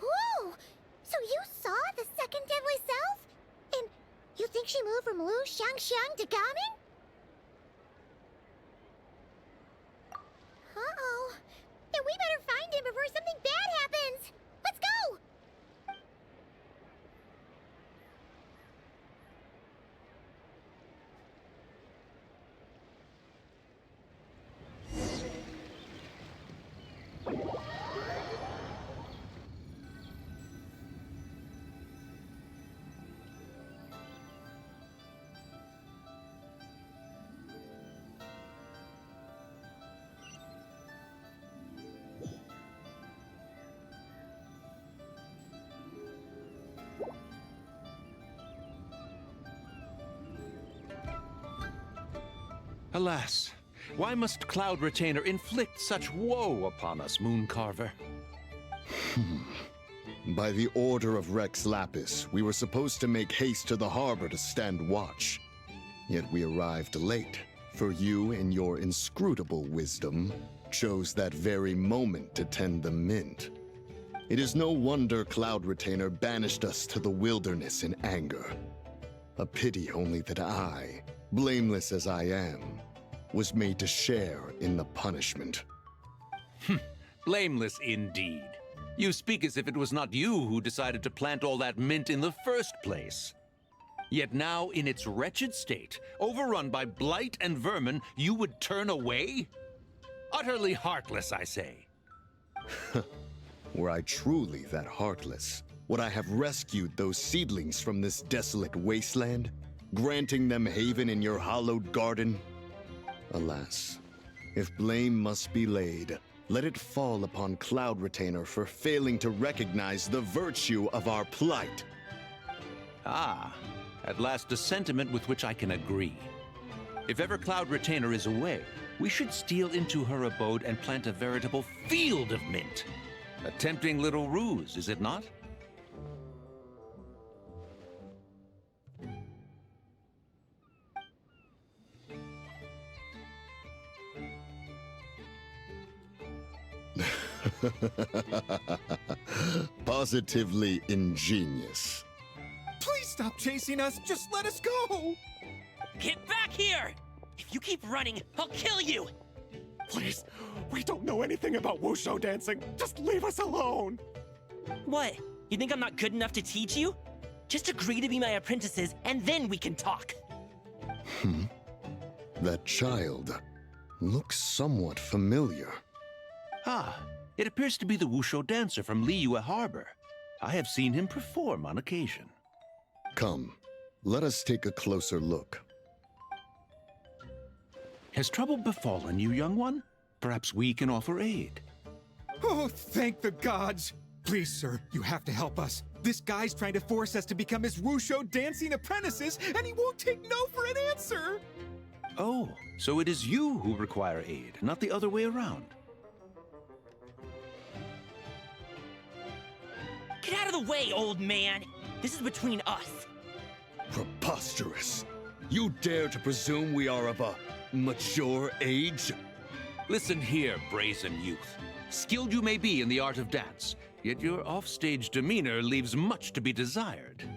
Whoa! So you saw the second deadly self? And you think she moved from Lu Xiangxiang to Gaming? Uh-oh. Then we better find him before something bad happens! Let's go! Alas, why must Cloud Retainer inflict such woe upon us, Mooncarver? By the order of Rex Lapis, we were supposed to make haste to the harbor to stand watch. Yet we arrived late, for you, in your inscrutable wisdom, chose that very moment to tend the mint. It is no wonder Cloud Retainer banished us to the wilderness in anger. A pity only that I, blameless as I am, was made to share in the punishment. Blameless indeed. You speak as if it was not you who decided to plant all that mint in the first place. Yet now, in its wretched state, overrun by blight and vermin, you would turn away? Utterly heartless, I say. Were I truly that heartless, would I have rescued those seedlings from this desolate wasteland, granting them haven in your hallowed garden? Alas, if blame must be laid, let it fall upon Cloud Retainer for failing to recognize the virtue of our plight. Ah, at last a sentiment with which I can agree. If ever Cloud Retainer is away, we should steal into her abode and plant a veritable field of mint. A tempting little ruse, is it not? Positively ingenious. Please stop chasing us. Just let us go. Get back here! If you keep running, I'll kill you! Please, we don't know anything about wushu dancing. Just leave us alone. What? You think I'm not good enough to teach you? Just agree to be my apprentices, and then we can talk. That child looks somewhat familiar. Ah, it appears to be the wushu dancer from Liyue Harbor. I have seen him perform on occasion. Come, let us take a closer look. Has trouble befallen you, young one? Perhaps we can offer aid. Oh, thank the gods. Please, sir, you have to help us. This guy's trying to force us to become his wushu dancing apprentices, and he won't take no for an answer. Oh, so it is you who require aid, not the other way around. Get out of the way, old man! This is between us. Preposterous. You dare to presume we are of a mature age? Listen here, brazen youth. Skilled you may be in the art of dance, yet your offstage demeanor leaves much to be desired.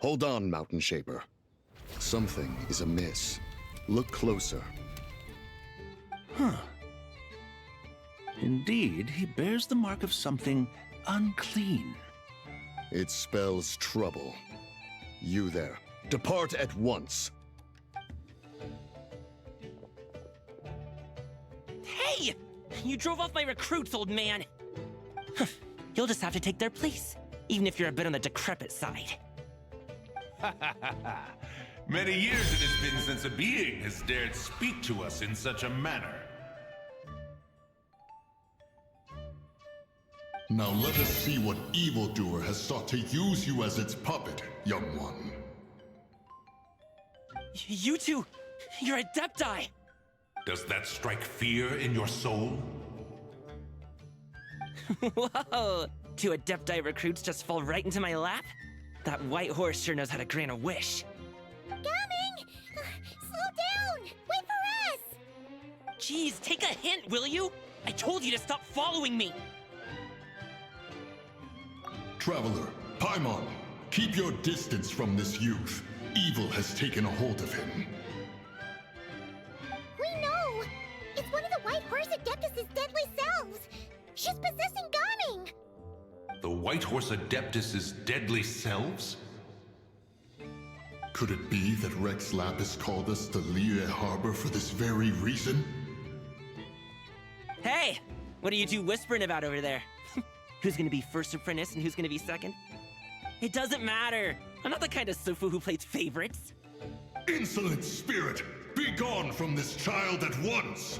Hold on, Mountain Shaper. Something is amiss. Look closer. Huh. Indeed, he bears the mark of something unclean. It spells trouble. You there, depart at once. Hey! You drove off my recruits, old man! You'll just have to take their place, even if you're a bit on the decrepit side. Many years it has been since a being has dared speak to us in such a manner. Now let us see what evildoer has sought to use you as its puppet, young one. You two, you're Adepti! Does that strike fear in your soul? Whoa! Two Adepti recruits just fall right into my lap? That white horse sure knows how to grant a wish. Coming! Slow down! Wait for us! Jeez, take a hint, will you? I told you to stop following me! Traveler, Paimon, keep your distance from this youth. Evil has taken a hold of him. We know! It's one of the White Horse Adeptus' deadly selves! She's possessing Ganing! The White Horse Adeptus' deadly selves? Could it be that Rex Lapis called us to Liyue Harbor for this very reason? Hey! What are you two whispering about over there? Who's gonna be first apprentice and who's gonna be second? It doesn't matter! I'm not the kind of Sufu who plays favorites. Insolent spirit! Be gone from this child at once!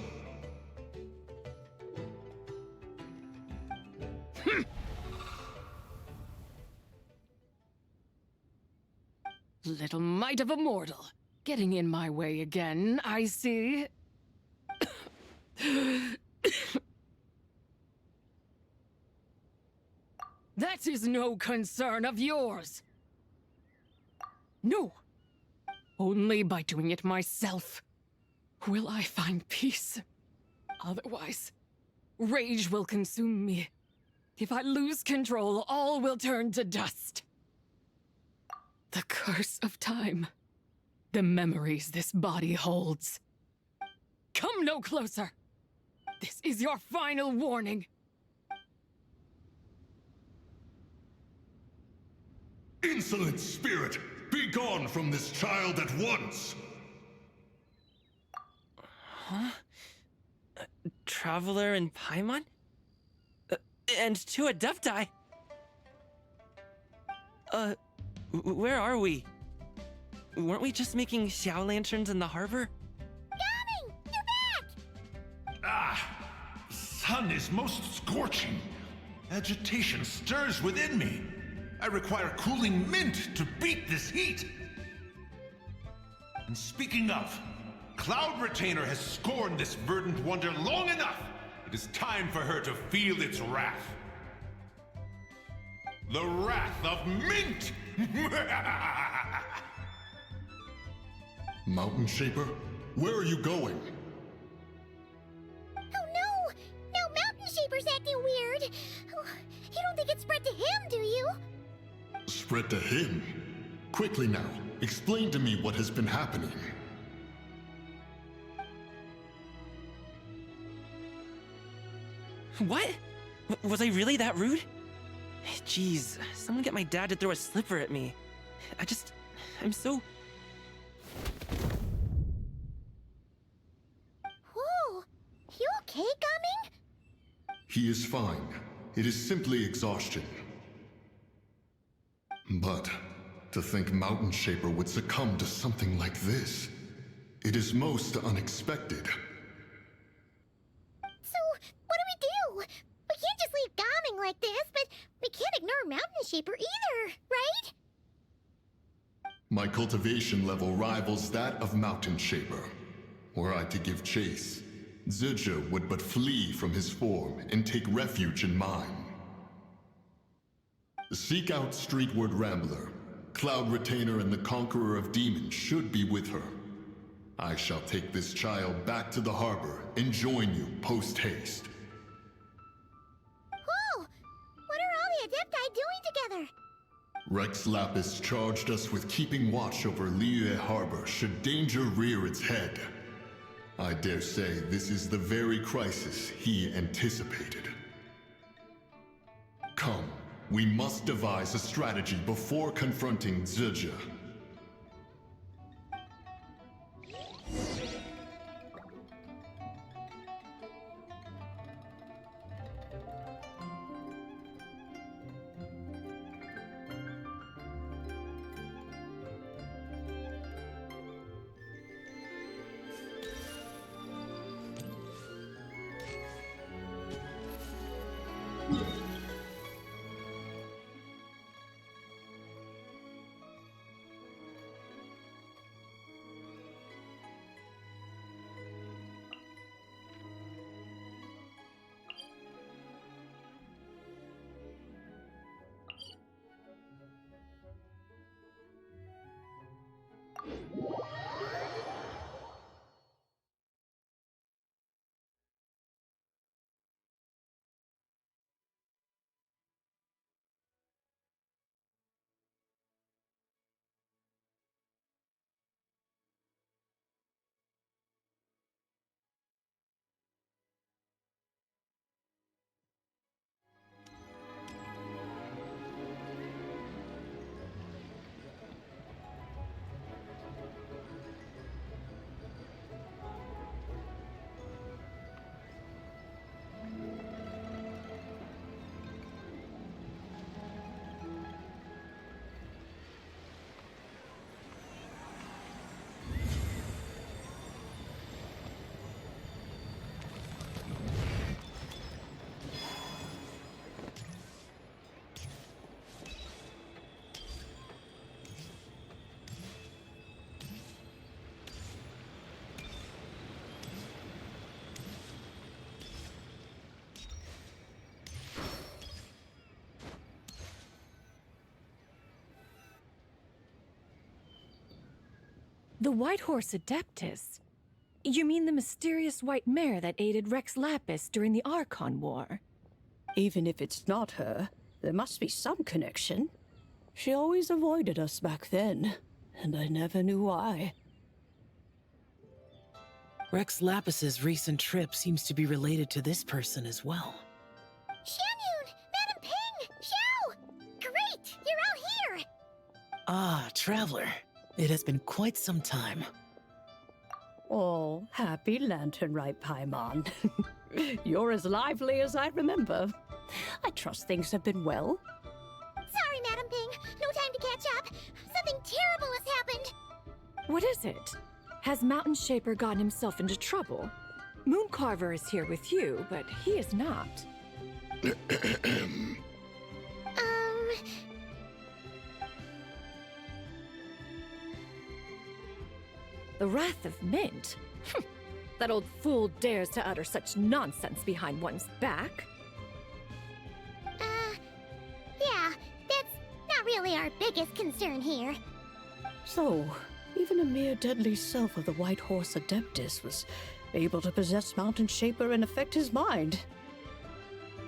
Little mite of a mortal. Getting in my way again, I see. That is no concern of yours. No. Only by doing it myself will I find peace. Otherwise, rage will consume me. If I lose control, all will turn to dust. The curse of time. The memories this body holds. Come no closer. This is your final warning. Insolent spirit! Be gone from this child at once! Huh? Traveler and Paimon? And two Adepti? Where are we? Weren't we just making Xiao lanterns in the harbor? Ganing! You're back! Ah! Sun is most scorching. Agitation stirs within me. I require cooling mint to beat this heat. And speaking of, Cloud Retainer has scorned this verdant wonder long enough. It is time for her to feel its wrath. The wrath of mint! Mountain Shaper, where are you going? Oh no! Now Mountain Shaper's acting weird! spread to him? Quickly now, explain to me what has been happening. What? Was I really that rude? Jeez, someone get my dad to throw a slipper at me. I'm so... Whoa! You okay, Gaming? He is fine. It is simply exhaustion. But to think Mountain Shaper would succumb to something like this, it is most unexpected. So, what do? We can't just leave Gaming like this, but we can't ignore Mountain Shaper either, right? My cultivation level rivals that of Mountain Shaper. Were I to give chase, Zizha would but flee from his form and take refuge in mine. Seek out Streetward Rambler. Cloud Retainer and the Conqueror of Demons should be with her. I shall take this child back to the harbor and join you post-haste. Whoa! What are all the Adepti doing together? Rex Lapis charged us with keeping watch over Liyue Harbor should danger rear its head. I dare say this is the very crisis he anticipated. Come, we must devise a strategy before confronting Zizha. The White Horse Adeptus? You mean the mysterious white mare that aided Rex Lapis during the Archon War? Even if it's not her, there must be some connection. She always avoided us back then, and I never knew why. Rex Lapis's recent trip seems to be related to this person as well. Xianyun! Madam Ping! Xiao! Great! You're out here! Ah, Traveler. It has been quite some time. Oh, happy Lantern Rite, Paimon. You're as lively as I remember. I trust things have been well. Sorry, Madam Ping. No time to catch up. Something terrible has happened. What is it? Has Mountain Shaper gotten himself into trouble? Mooncarver is here with you, but he is not. The Wrath of Mint? That old fool dares to utter such nonsense behind one's back. Yeah, that's not really our biggest concern here. So, even a mere deadly self of the White Horse Adeptus was able to possess Mountain Shaper and affect his mind.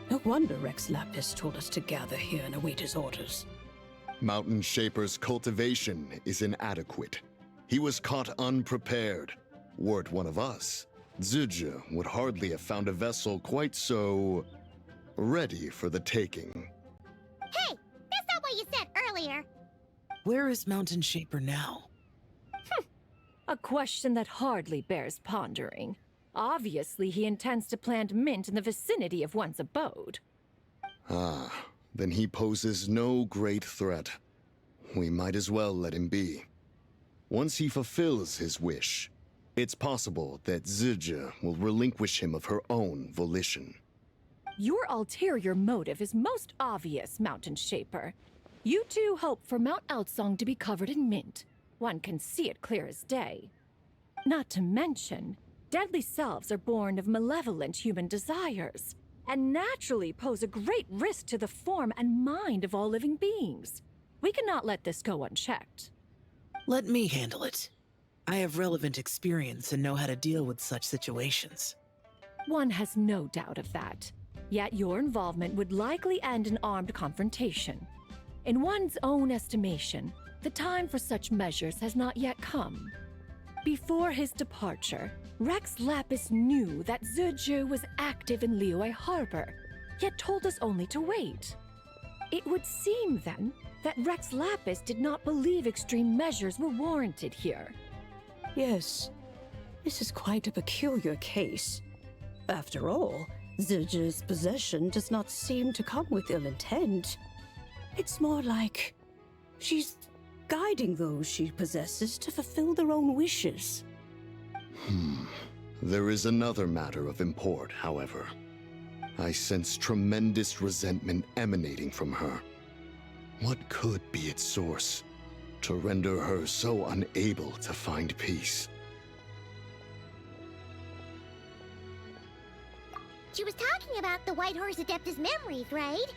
No wonder Rex Lapis told us to gather here and await his orders. Mountain Shaper's cultivation is inadequate. He was caught unprepared. Were it one of us, Zizhe would hardly have found a vessel quite so ready for the taking. Hey, that's not what you said earlier. Where is Mountain Shaper now? A question that hardly bears pondering. Obviously, he intends to plant mint in the vicinity of one's abode. Ah, then he poses no great threat. We might as well let him be. Once he fulfills his wish, it's possible that Zizhe will relinquish him of her own volition. Your ulterior motive is most obvious, Mountain Shaper. You two hope for Mount Outsong to be covered in mint. One can see it clear as day. Not to mention, deadly selves are born of malevolent human desires, and naturally pose a great risk to the form and mind of all living beings. We cannot let this go unchecked. Let me handle it. I have relevant experience and know how to deal with such situations. One has no doubt of that. Yet your involvement would likely end in armed confrontation. In one's own estimation, the time for such measures has not yet come. Before his departure, Rex Lapis knew that Zizhe was active in Liyue Harbor, yet told us only to wait. It would seem, then, that Rex Lapis did not believe extreme measures were warranted here. Yes, this is quite a peculiar case. After all, Zizhe's possession does not seem to come with ill intent. It's more like she's guiding those she possesses to fulfill their own wishes. There is another matter of import, however. I sense tremendous resentment emanating from her. What could be its source to render her so unable to find peace? She was talking about the White Horse Adeptus memories, right?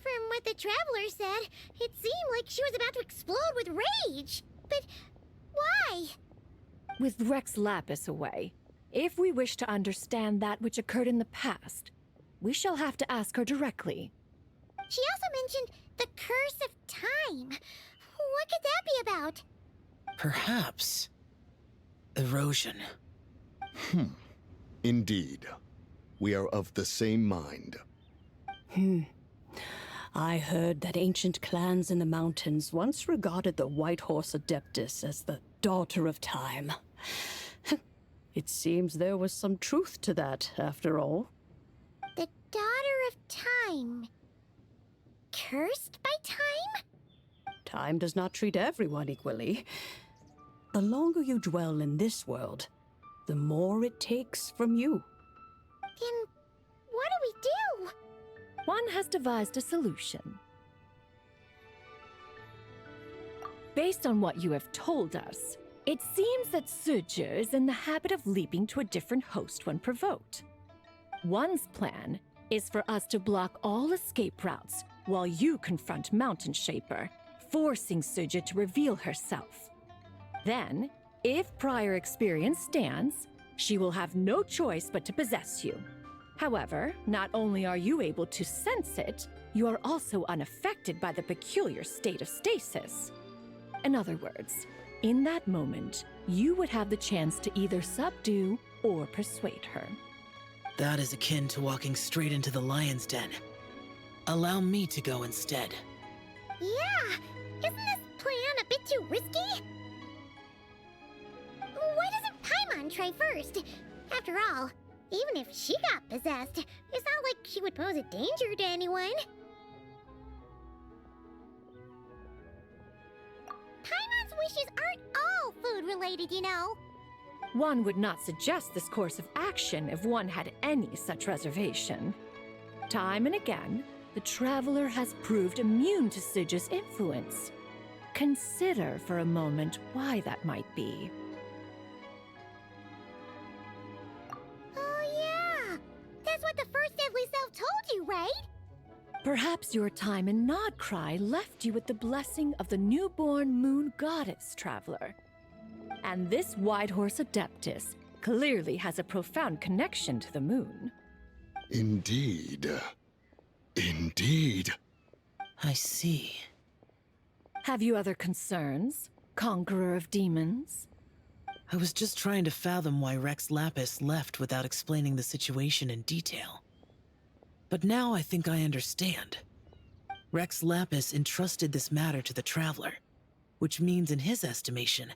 From what the Traveler said, it seemed like she was about to explode with rage. But why? With Rex Lapis away, if we wish to understand that which occurred in the past, we shall have to ask her directly. She also mentioned the Curse of Time. What could that be about? Perhaps erosion. Indeed. We are of the same mind. I heard that ancient clans in the mountains once regarded the White Horse Adeptus as the daughter of time. It seems there was some truth to that, after all. The Daughter of Time. Cursed by time? Time does not treat everyone equally. The longer you dwell in this world, the more it takes from you. Then what do we do? One has devised a solution. Based on what you have told us, it seems that Zizhe is in the habit of leaping to a different host when provoked. One's plan is for us to block all escape routes while you confront Mountain Shaper, forcing Zizhe to reveal herself. Then, if prior experience stands, she will have no choice but to possess you. However, not only are you able to sense it, you are also unaffected by the peculiar state of stasis. In other words, in that moment, you would have the chance to either subdue or persuade her. That is akin to walking straight into the lion's den. Allow me to go instead. Yeah, isn't this plan a bit too risky? Why doesn't Paimon try first? After all, even if she got possessed, it's not like she would pose a danger to anyone. Paimon's wishes aren't all food-related, you know. One would not suggest this course of action if one had any such reservation. Time and again, the Traveler has proved immune to Zizhe's influence. Consider for a moment why that might be. That's what the first deadly self told you, right? Perhaps your time in Nodcry left you with the blessing of the newborn moon goddess, Traveler. And this White Horse Adeptus clearly has a profound connection to the moon. Indeed. Indeed. I see. Have you other concerns, conqueror of demons? I was just trying to fathom why Rex Lapis left without explaining the situation in detail. But now I think I understand. Rex Lapis entrusted this matter to the Traveler, which means in his estimation,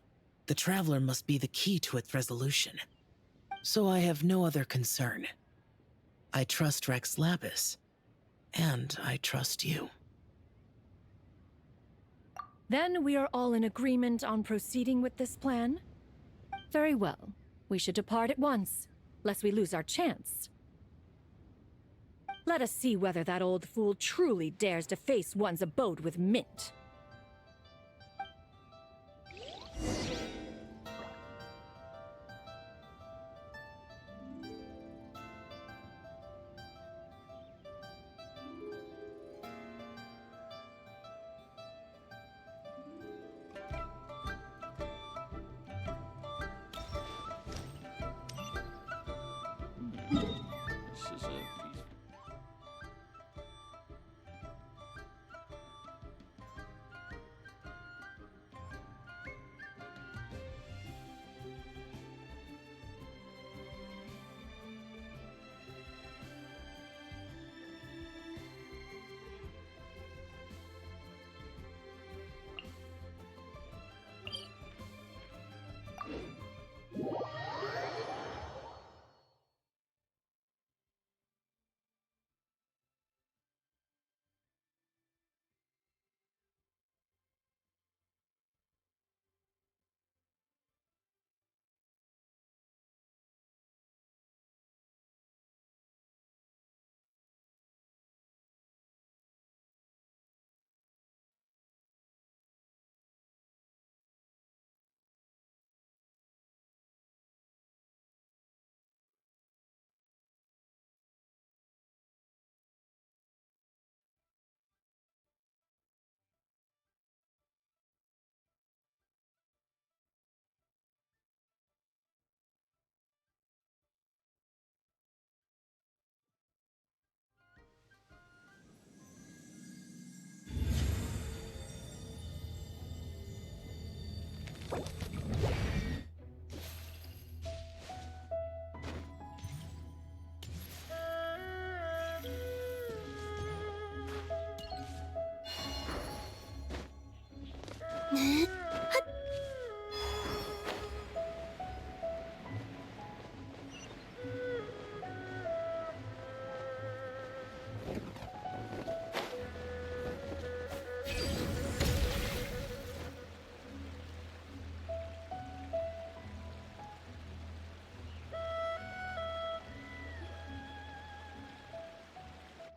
the Traveler must be the key to its resolution. So I have no other concern. I trust Rex Lapis, and I trust you. Then we are all in agreement on proceeding with this plan? Very well. We should depart at once, lest we lose our chance. Let us see whether that old fool truly dares to face one's abode with Mint.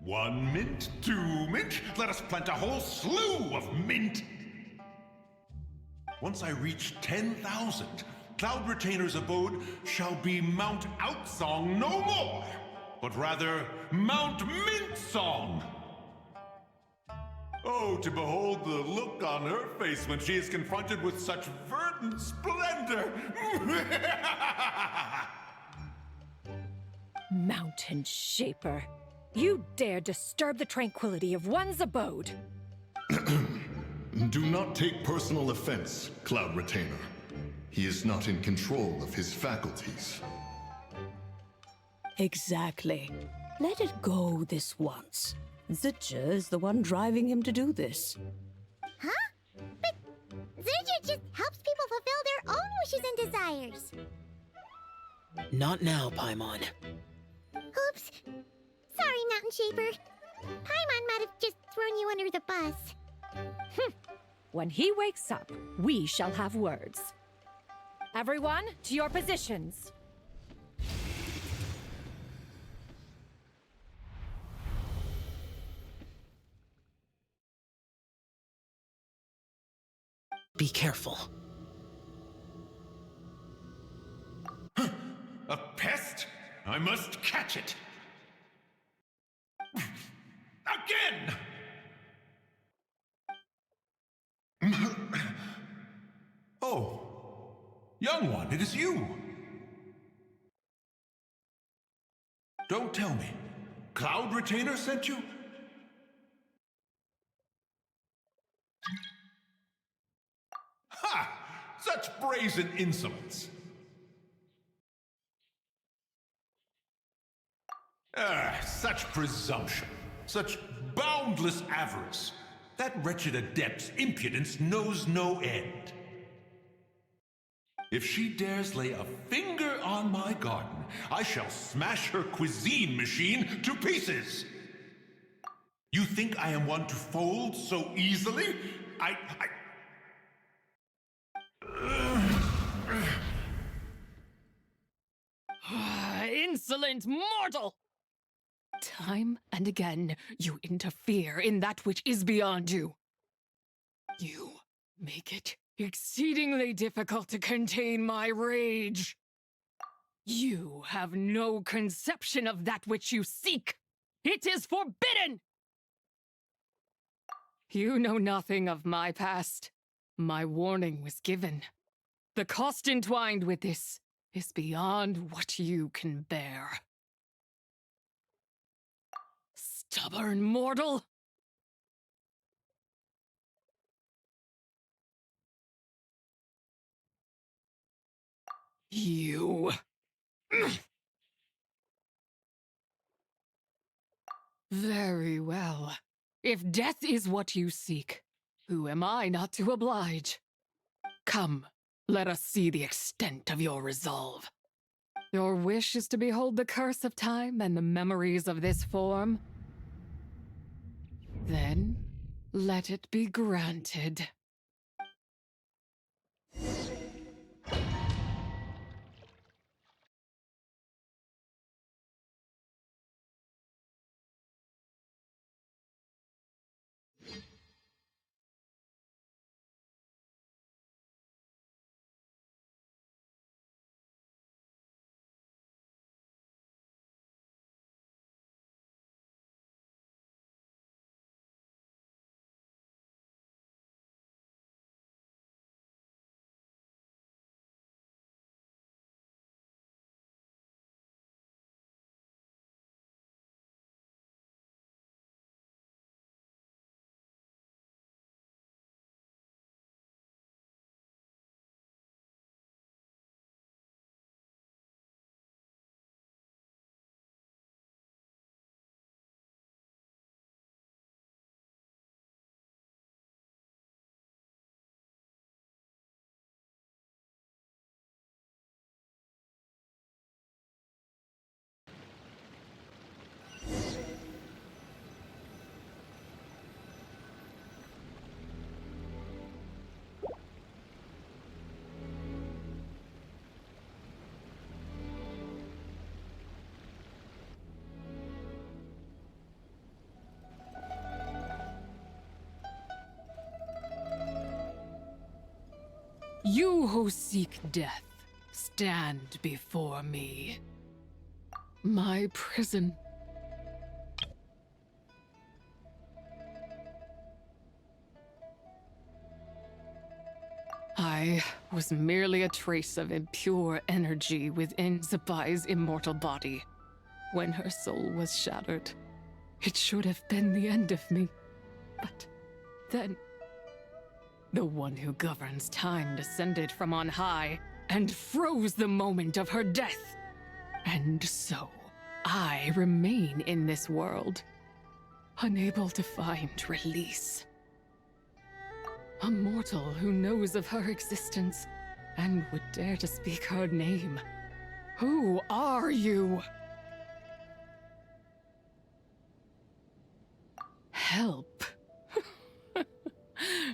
One mint, two mint, let us plant a whole slew of mint! Once I reach 10,000, Cloud Retainer's abode shall be Mount Outsong no more, but rather Mount Mint Song! Oh, to behold the look on her face when she is confronted with such verdant splendor! Mountain Shaper, you dare disturb the tranquility of one's abode! Do not take personal offense, Cloud Retainer. He is not in control of his faculties. Exactly. Let it go this once. Zidja is the one driving him to do this. Huh? But Zidja just helps people fulfill their own wishes and desires. Not now, Paimon. Oops. Sorry, Mountain Shaper. Paimon might have just thrown you under the bus. When he wakes up, we shall have words. Everyone, to your positions. Be careful. A pest? I must catch it! Again! Oh, young one, it is you! Don't tell me. Cloud Retainer sent you? Ha! Such brazen insolence! Such presumption, such boundless avarice. That wretched adept's impudence knows no end. If she dares lay a finger on my garden, I shall smash her cuisine machine to pieces! You think I am one to fold so easily? Insolent mortal! Time and again, you interfere in that which is beyond you. You make it exceedingly difficult to contain my rage. You have no conception of that which you seek. It is forbidden! You know nothing of my past. My warning was given. The cost entwined with this is beyond what you can bear. Stubborn mortal! You... Very well. If death is what you seek, who am I not to oblige? Come, let us see the extent of your resolve. Your wish is to behold the curse of time and the memories of this form? Then, let it be granted. You who seek death, stand before me. My prison. I was merely a trace of impure energy within Zabai's immortal body. When her soul was shattered, it should have been the end of me. But then, the one who governs time descended from on high and froze the moment of her death. And so, I remain in this world, unable to find release. A mortal who knows of her existence and would dare to speak her name. Who are you? Help.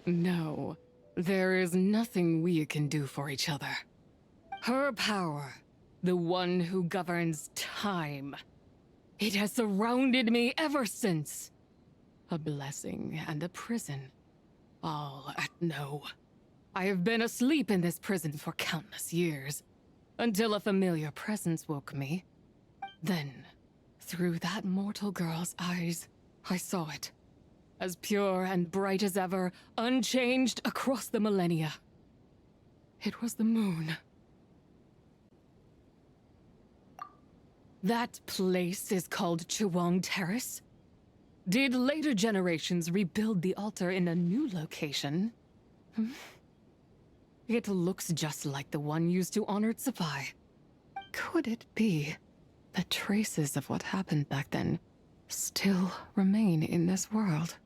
No, there is nothing we can do for each other. Her power, the one who governs time, it has surrounded me ever since. A blessing and a prison, all at no. I have been asleep in this prison for countless years, until a familiar presence woke me. Then, through that mortal girl's eyes, I saw it. As pure and bright as ever, unchanged across the millennia. It was the moon. That place is called Chuang Terrace. Did later generations rebuild the altar in a new location? It looks just like the one used to honor Tsupai. Could it be that traces of what happened back then still remain in this world?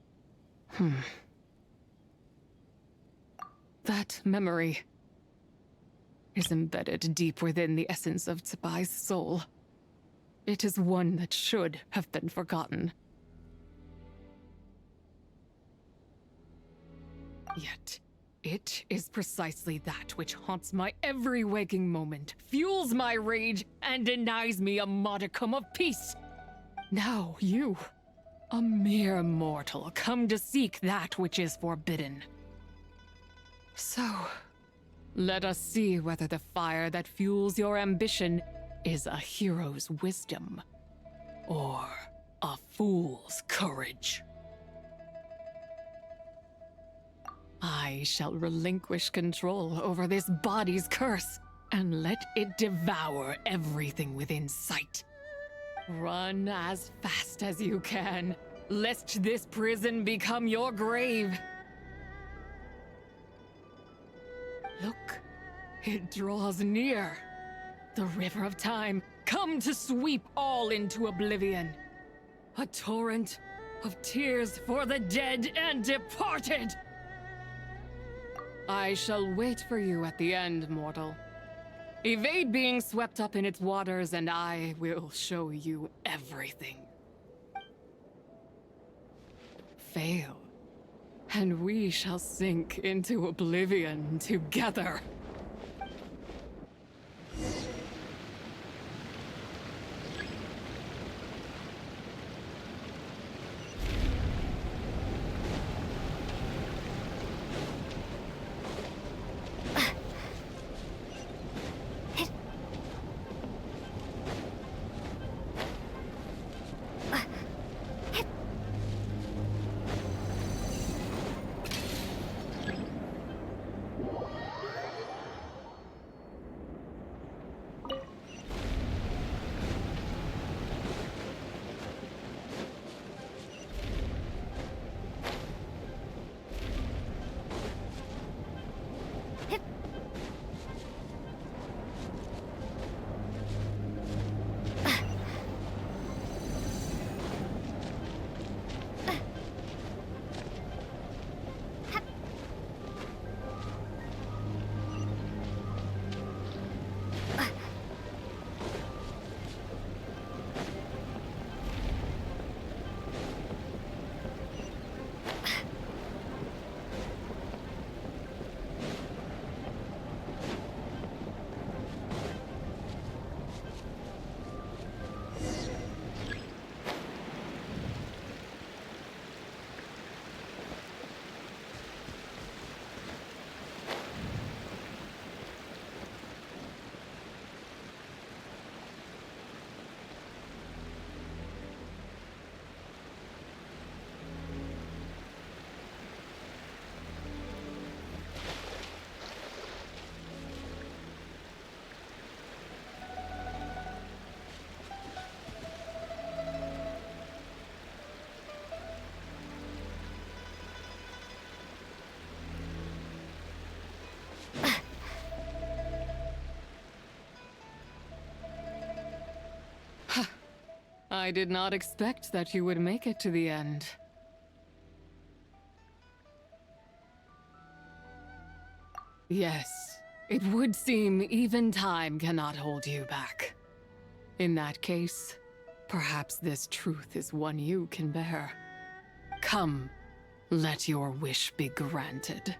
That memory is embedded deep within the essence of Tsupai's soul. It is one that should have been forgotten. Yet, it is precisely that which haunts my every waking moment, fuels my rage, and denies me a modicum of peace. Now you, a mere mortal, come to seek that which is forbidden. So, let us see whether the fire that fuels your ambition is a hero's wisdom or a fool's courage. I shall relinquish control over this body's curse and let it devour everything within sight. Run as fast as you can, lest this prison become your grave. Look, it draws near. The river of time, come to sweep all into oblivion. A torrent of tears for the dead and departed. I shall wait for you at the end, mortal. Evade being swept up in its waters, and I will show you everything. Fail, and we shall sink into oblivion together. I did not expect that you would make it to the end. Yes, it would seem even time cannot hold you back. In that case, perhaps this truth is one you can bear. Come, let your wish be granted.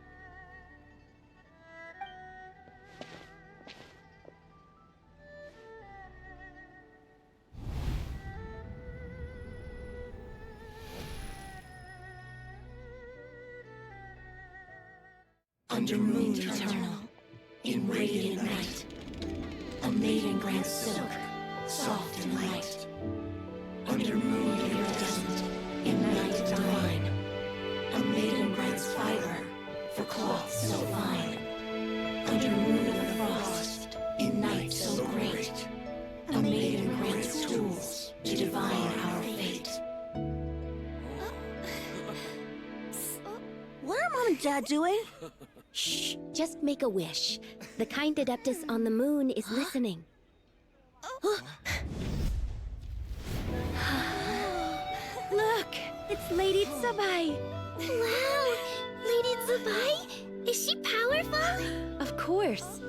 Under moon eternal, in radiant night, a maiden grants silk, soft and light. Under moon iridescent, in night divine, a maiden grants fiber for cloth so fine. Under moon of the frost, in night so great, a maiden grants tools to divine our fate. What are Mom and Dad doing? Shh. Just make a wish. The kind Adeptus on the moon is listening. Look, it's Lady Tsubai. Wow! Lady Tsubai? Is she powerful? Of course.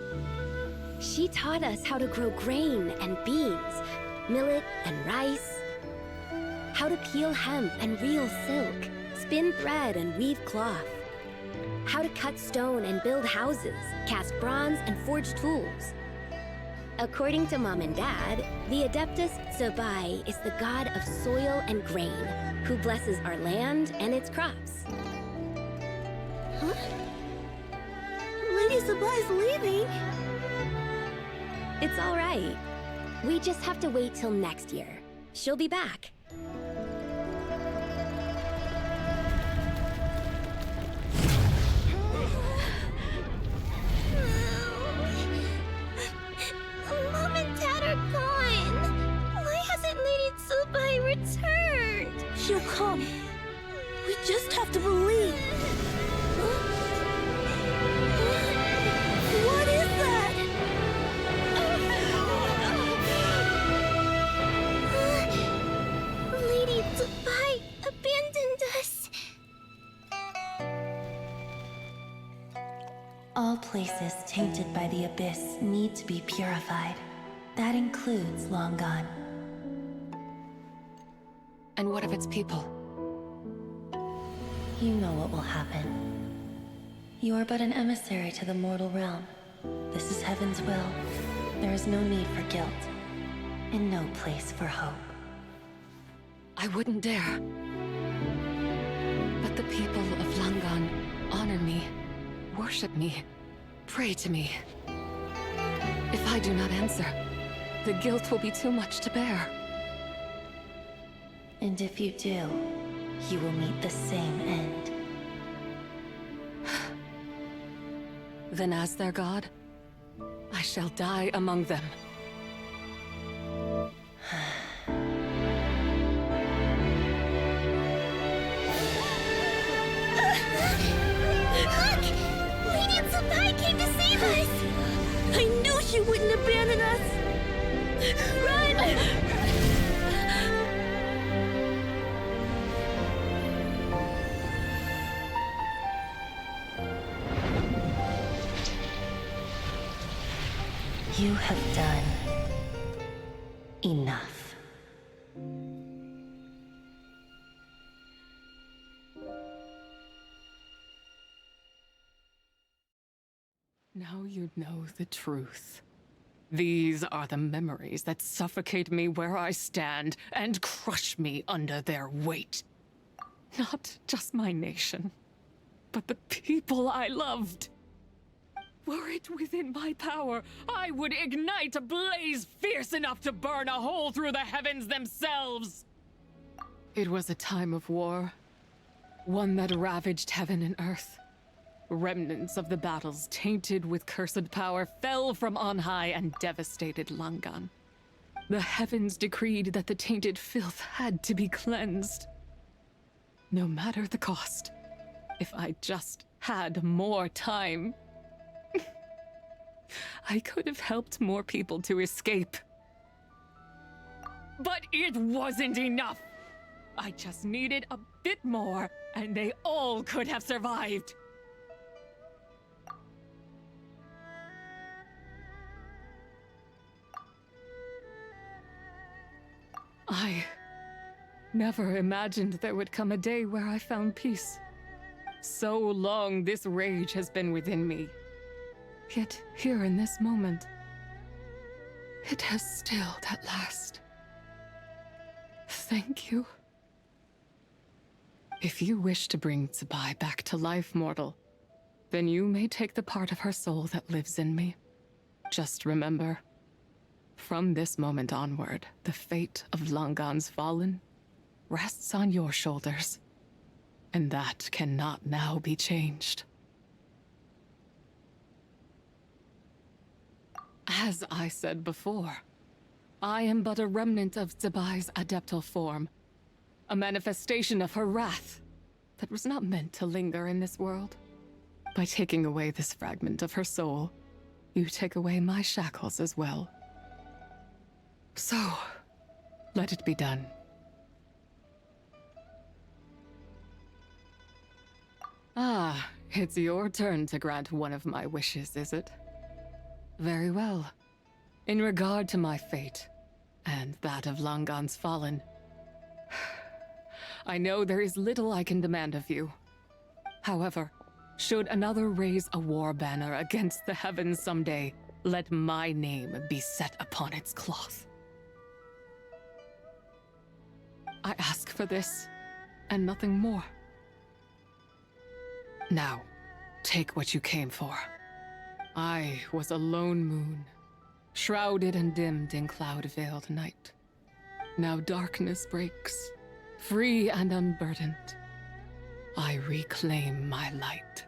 She taught us how to grow grain and beans, millet and rice, how to peel hemp and reel silk, spin thread and weave cloth, how to cut stone and build houses, cast bronze and forge tools. According to Mom and Dad, the Adeptus Tsubai is the god of soil and grain, who blesses our land and its crops. Huh? Lady Tsubai's leaving. It's all right. We just have to wait till next year. She'll be back. Mom and Dad are gone. Why hasn't Lady Tsubai returned? She'll come. We just have to believe. What is that? Lady Tsubai abandoned us. All places tainted by the abyss need to be purified. That includes Long Gone. And what of its people? You know what will happen. You are but an emissary to the mortal realm. This is Heaven's will. There is no need for guilt, and no place for hope. I wouldn't dare. But the people of Langan honor me, worship me, pray to me. If I do not answer, the guilt will be too much to bear. And if you do, you will meet the same end. Then as their god, I shall die among them. Look! Lady Tsubai came to save us! I knew she wouldn't abandon us! Run! You have done enough. Now you know the truth. These are the memories that suffocate me where I stand and crush me under their weight. Not just my nation, but the people I loved. Were it within my power, I would ignite a blaze fierce enough to burn a hole through the heavens themselves! It was a time of war, one that ravaged heaven and earth. Remnants of the battles tainted with cursed power fell from on high and devastated Langan. The heavens decreed that the tainted filth had to be cleansed. No matter the cost, if I just had more time, I could have helped more people to escape. But it wasn't enough! I just needed a bit more, and they all could have survived. I never imagined there would come a day where I found peace. So long this rage has been within me. Yet here in this moment, it has stilled at last. Thank you. If you wish to bring Tsubai back to life, mortal, then you may take the part of her soul that lives in me. Just remember, from this moment onward, the fate of Langan's fallen rests on your shoulders, and that cannot now be changed. As I said before, I am but a remnant of Tsubai's adeptal form, a manifestation of her wrath that was not meant to linger in this world. By taking away this fragment of her soul, you take away my shackles as well. So, let it be done. Ah, it's your turn to grant one of my wishes, is it? Very well. In regard to my fate, and that of Langan's fallen, I know there is little I can demand of you. However, should another raise a war banner against the heavens someday, let my name be set upon its cloth. I ask for this, and nothing more. Now, take what you came for. I was a lone moon, shrouded and dimmed in cloud-veiled night. Now darkness breaks, free and unburdened. I reclaim my light.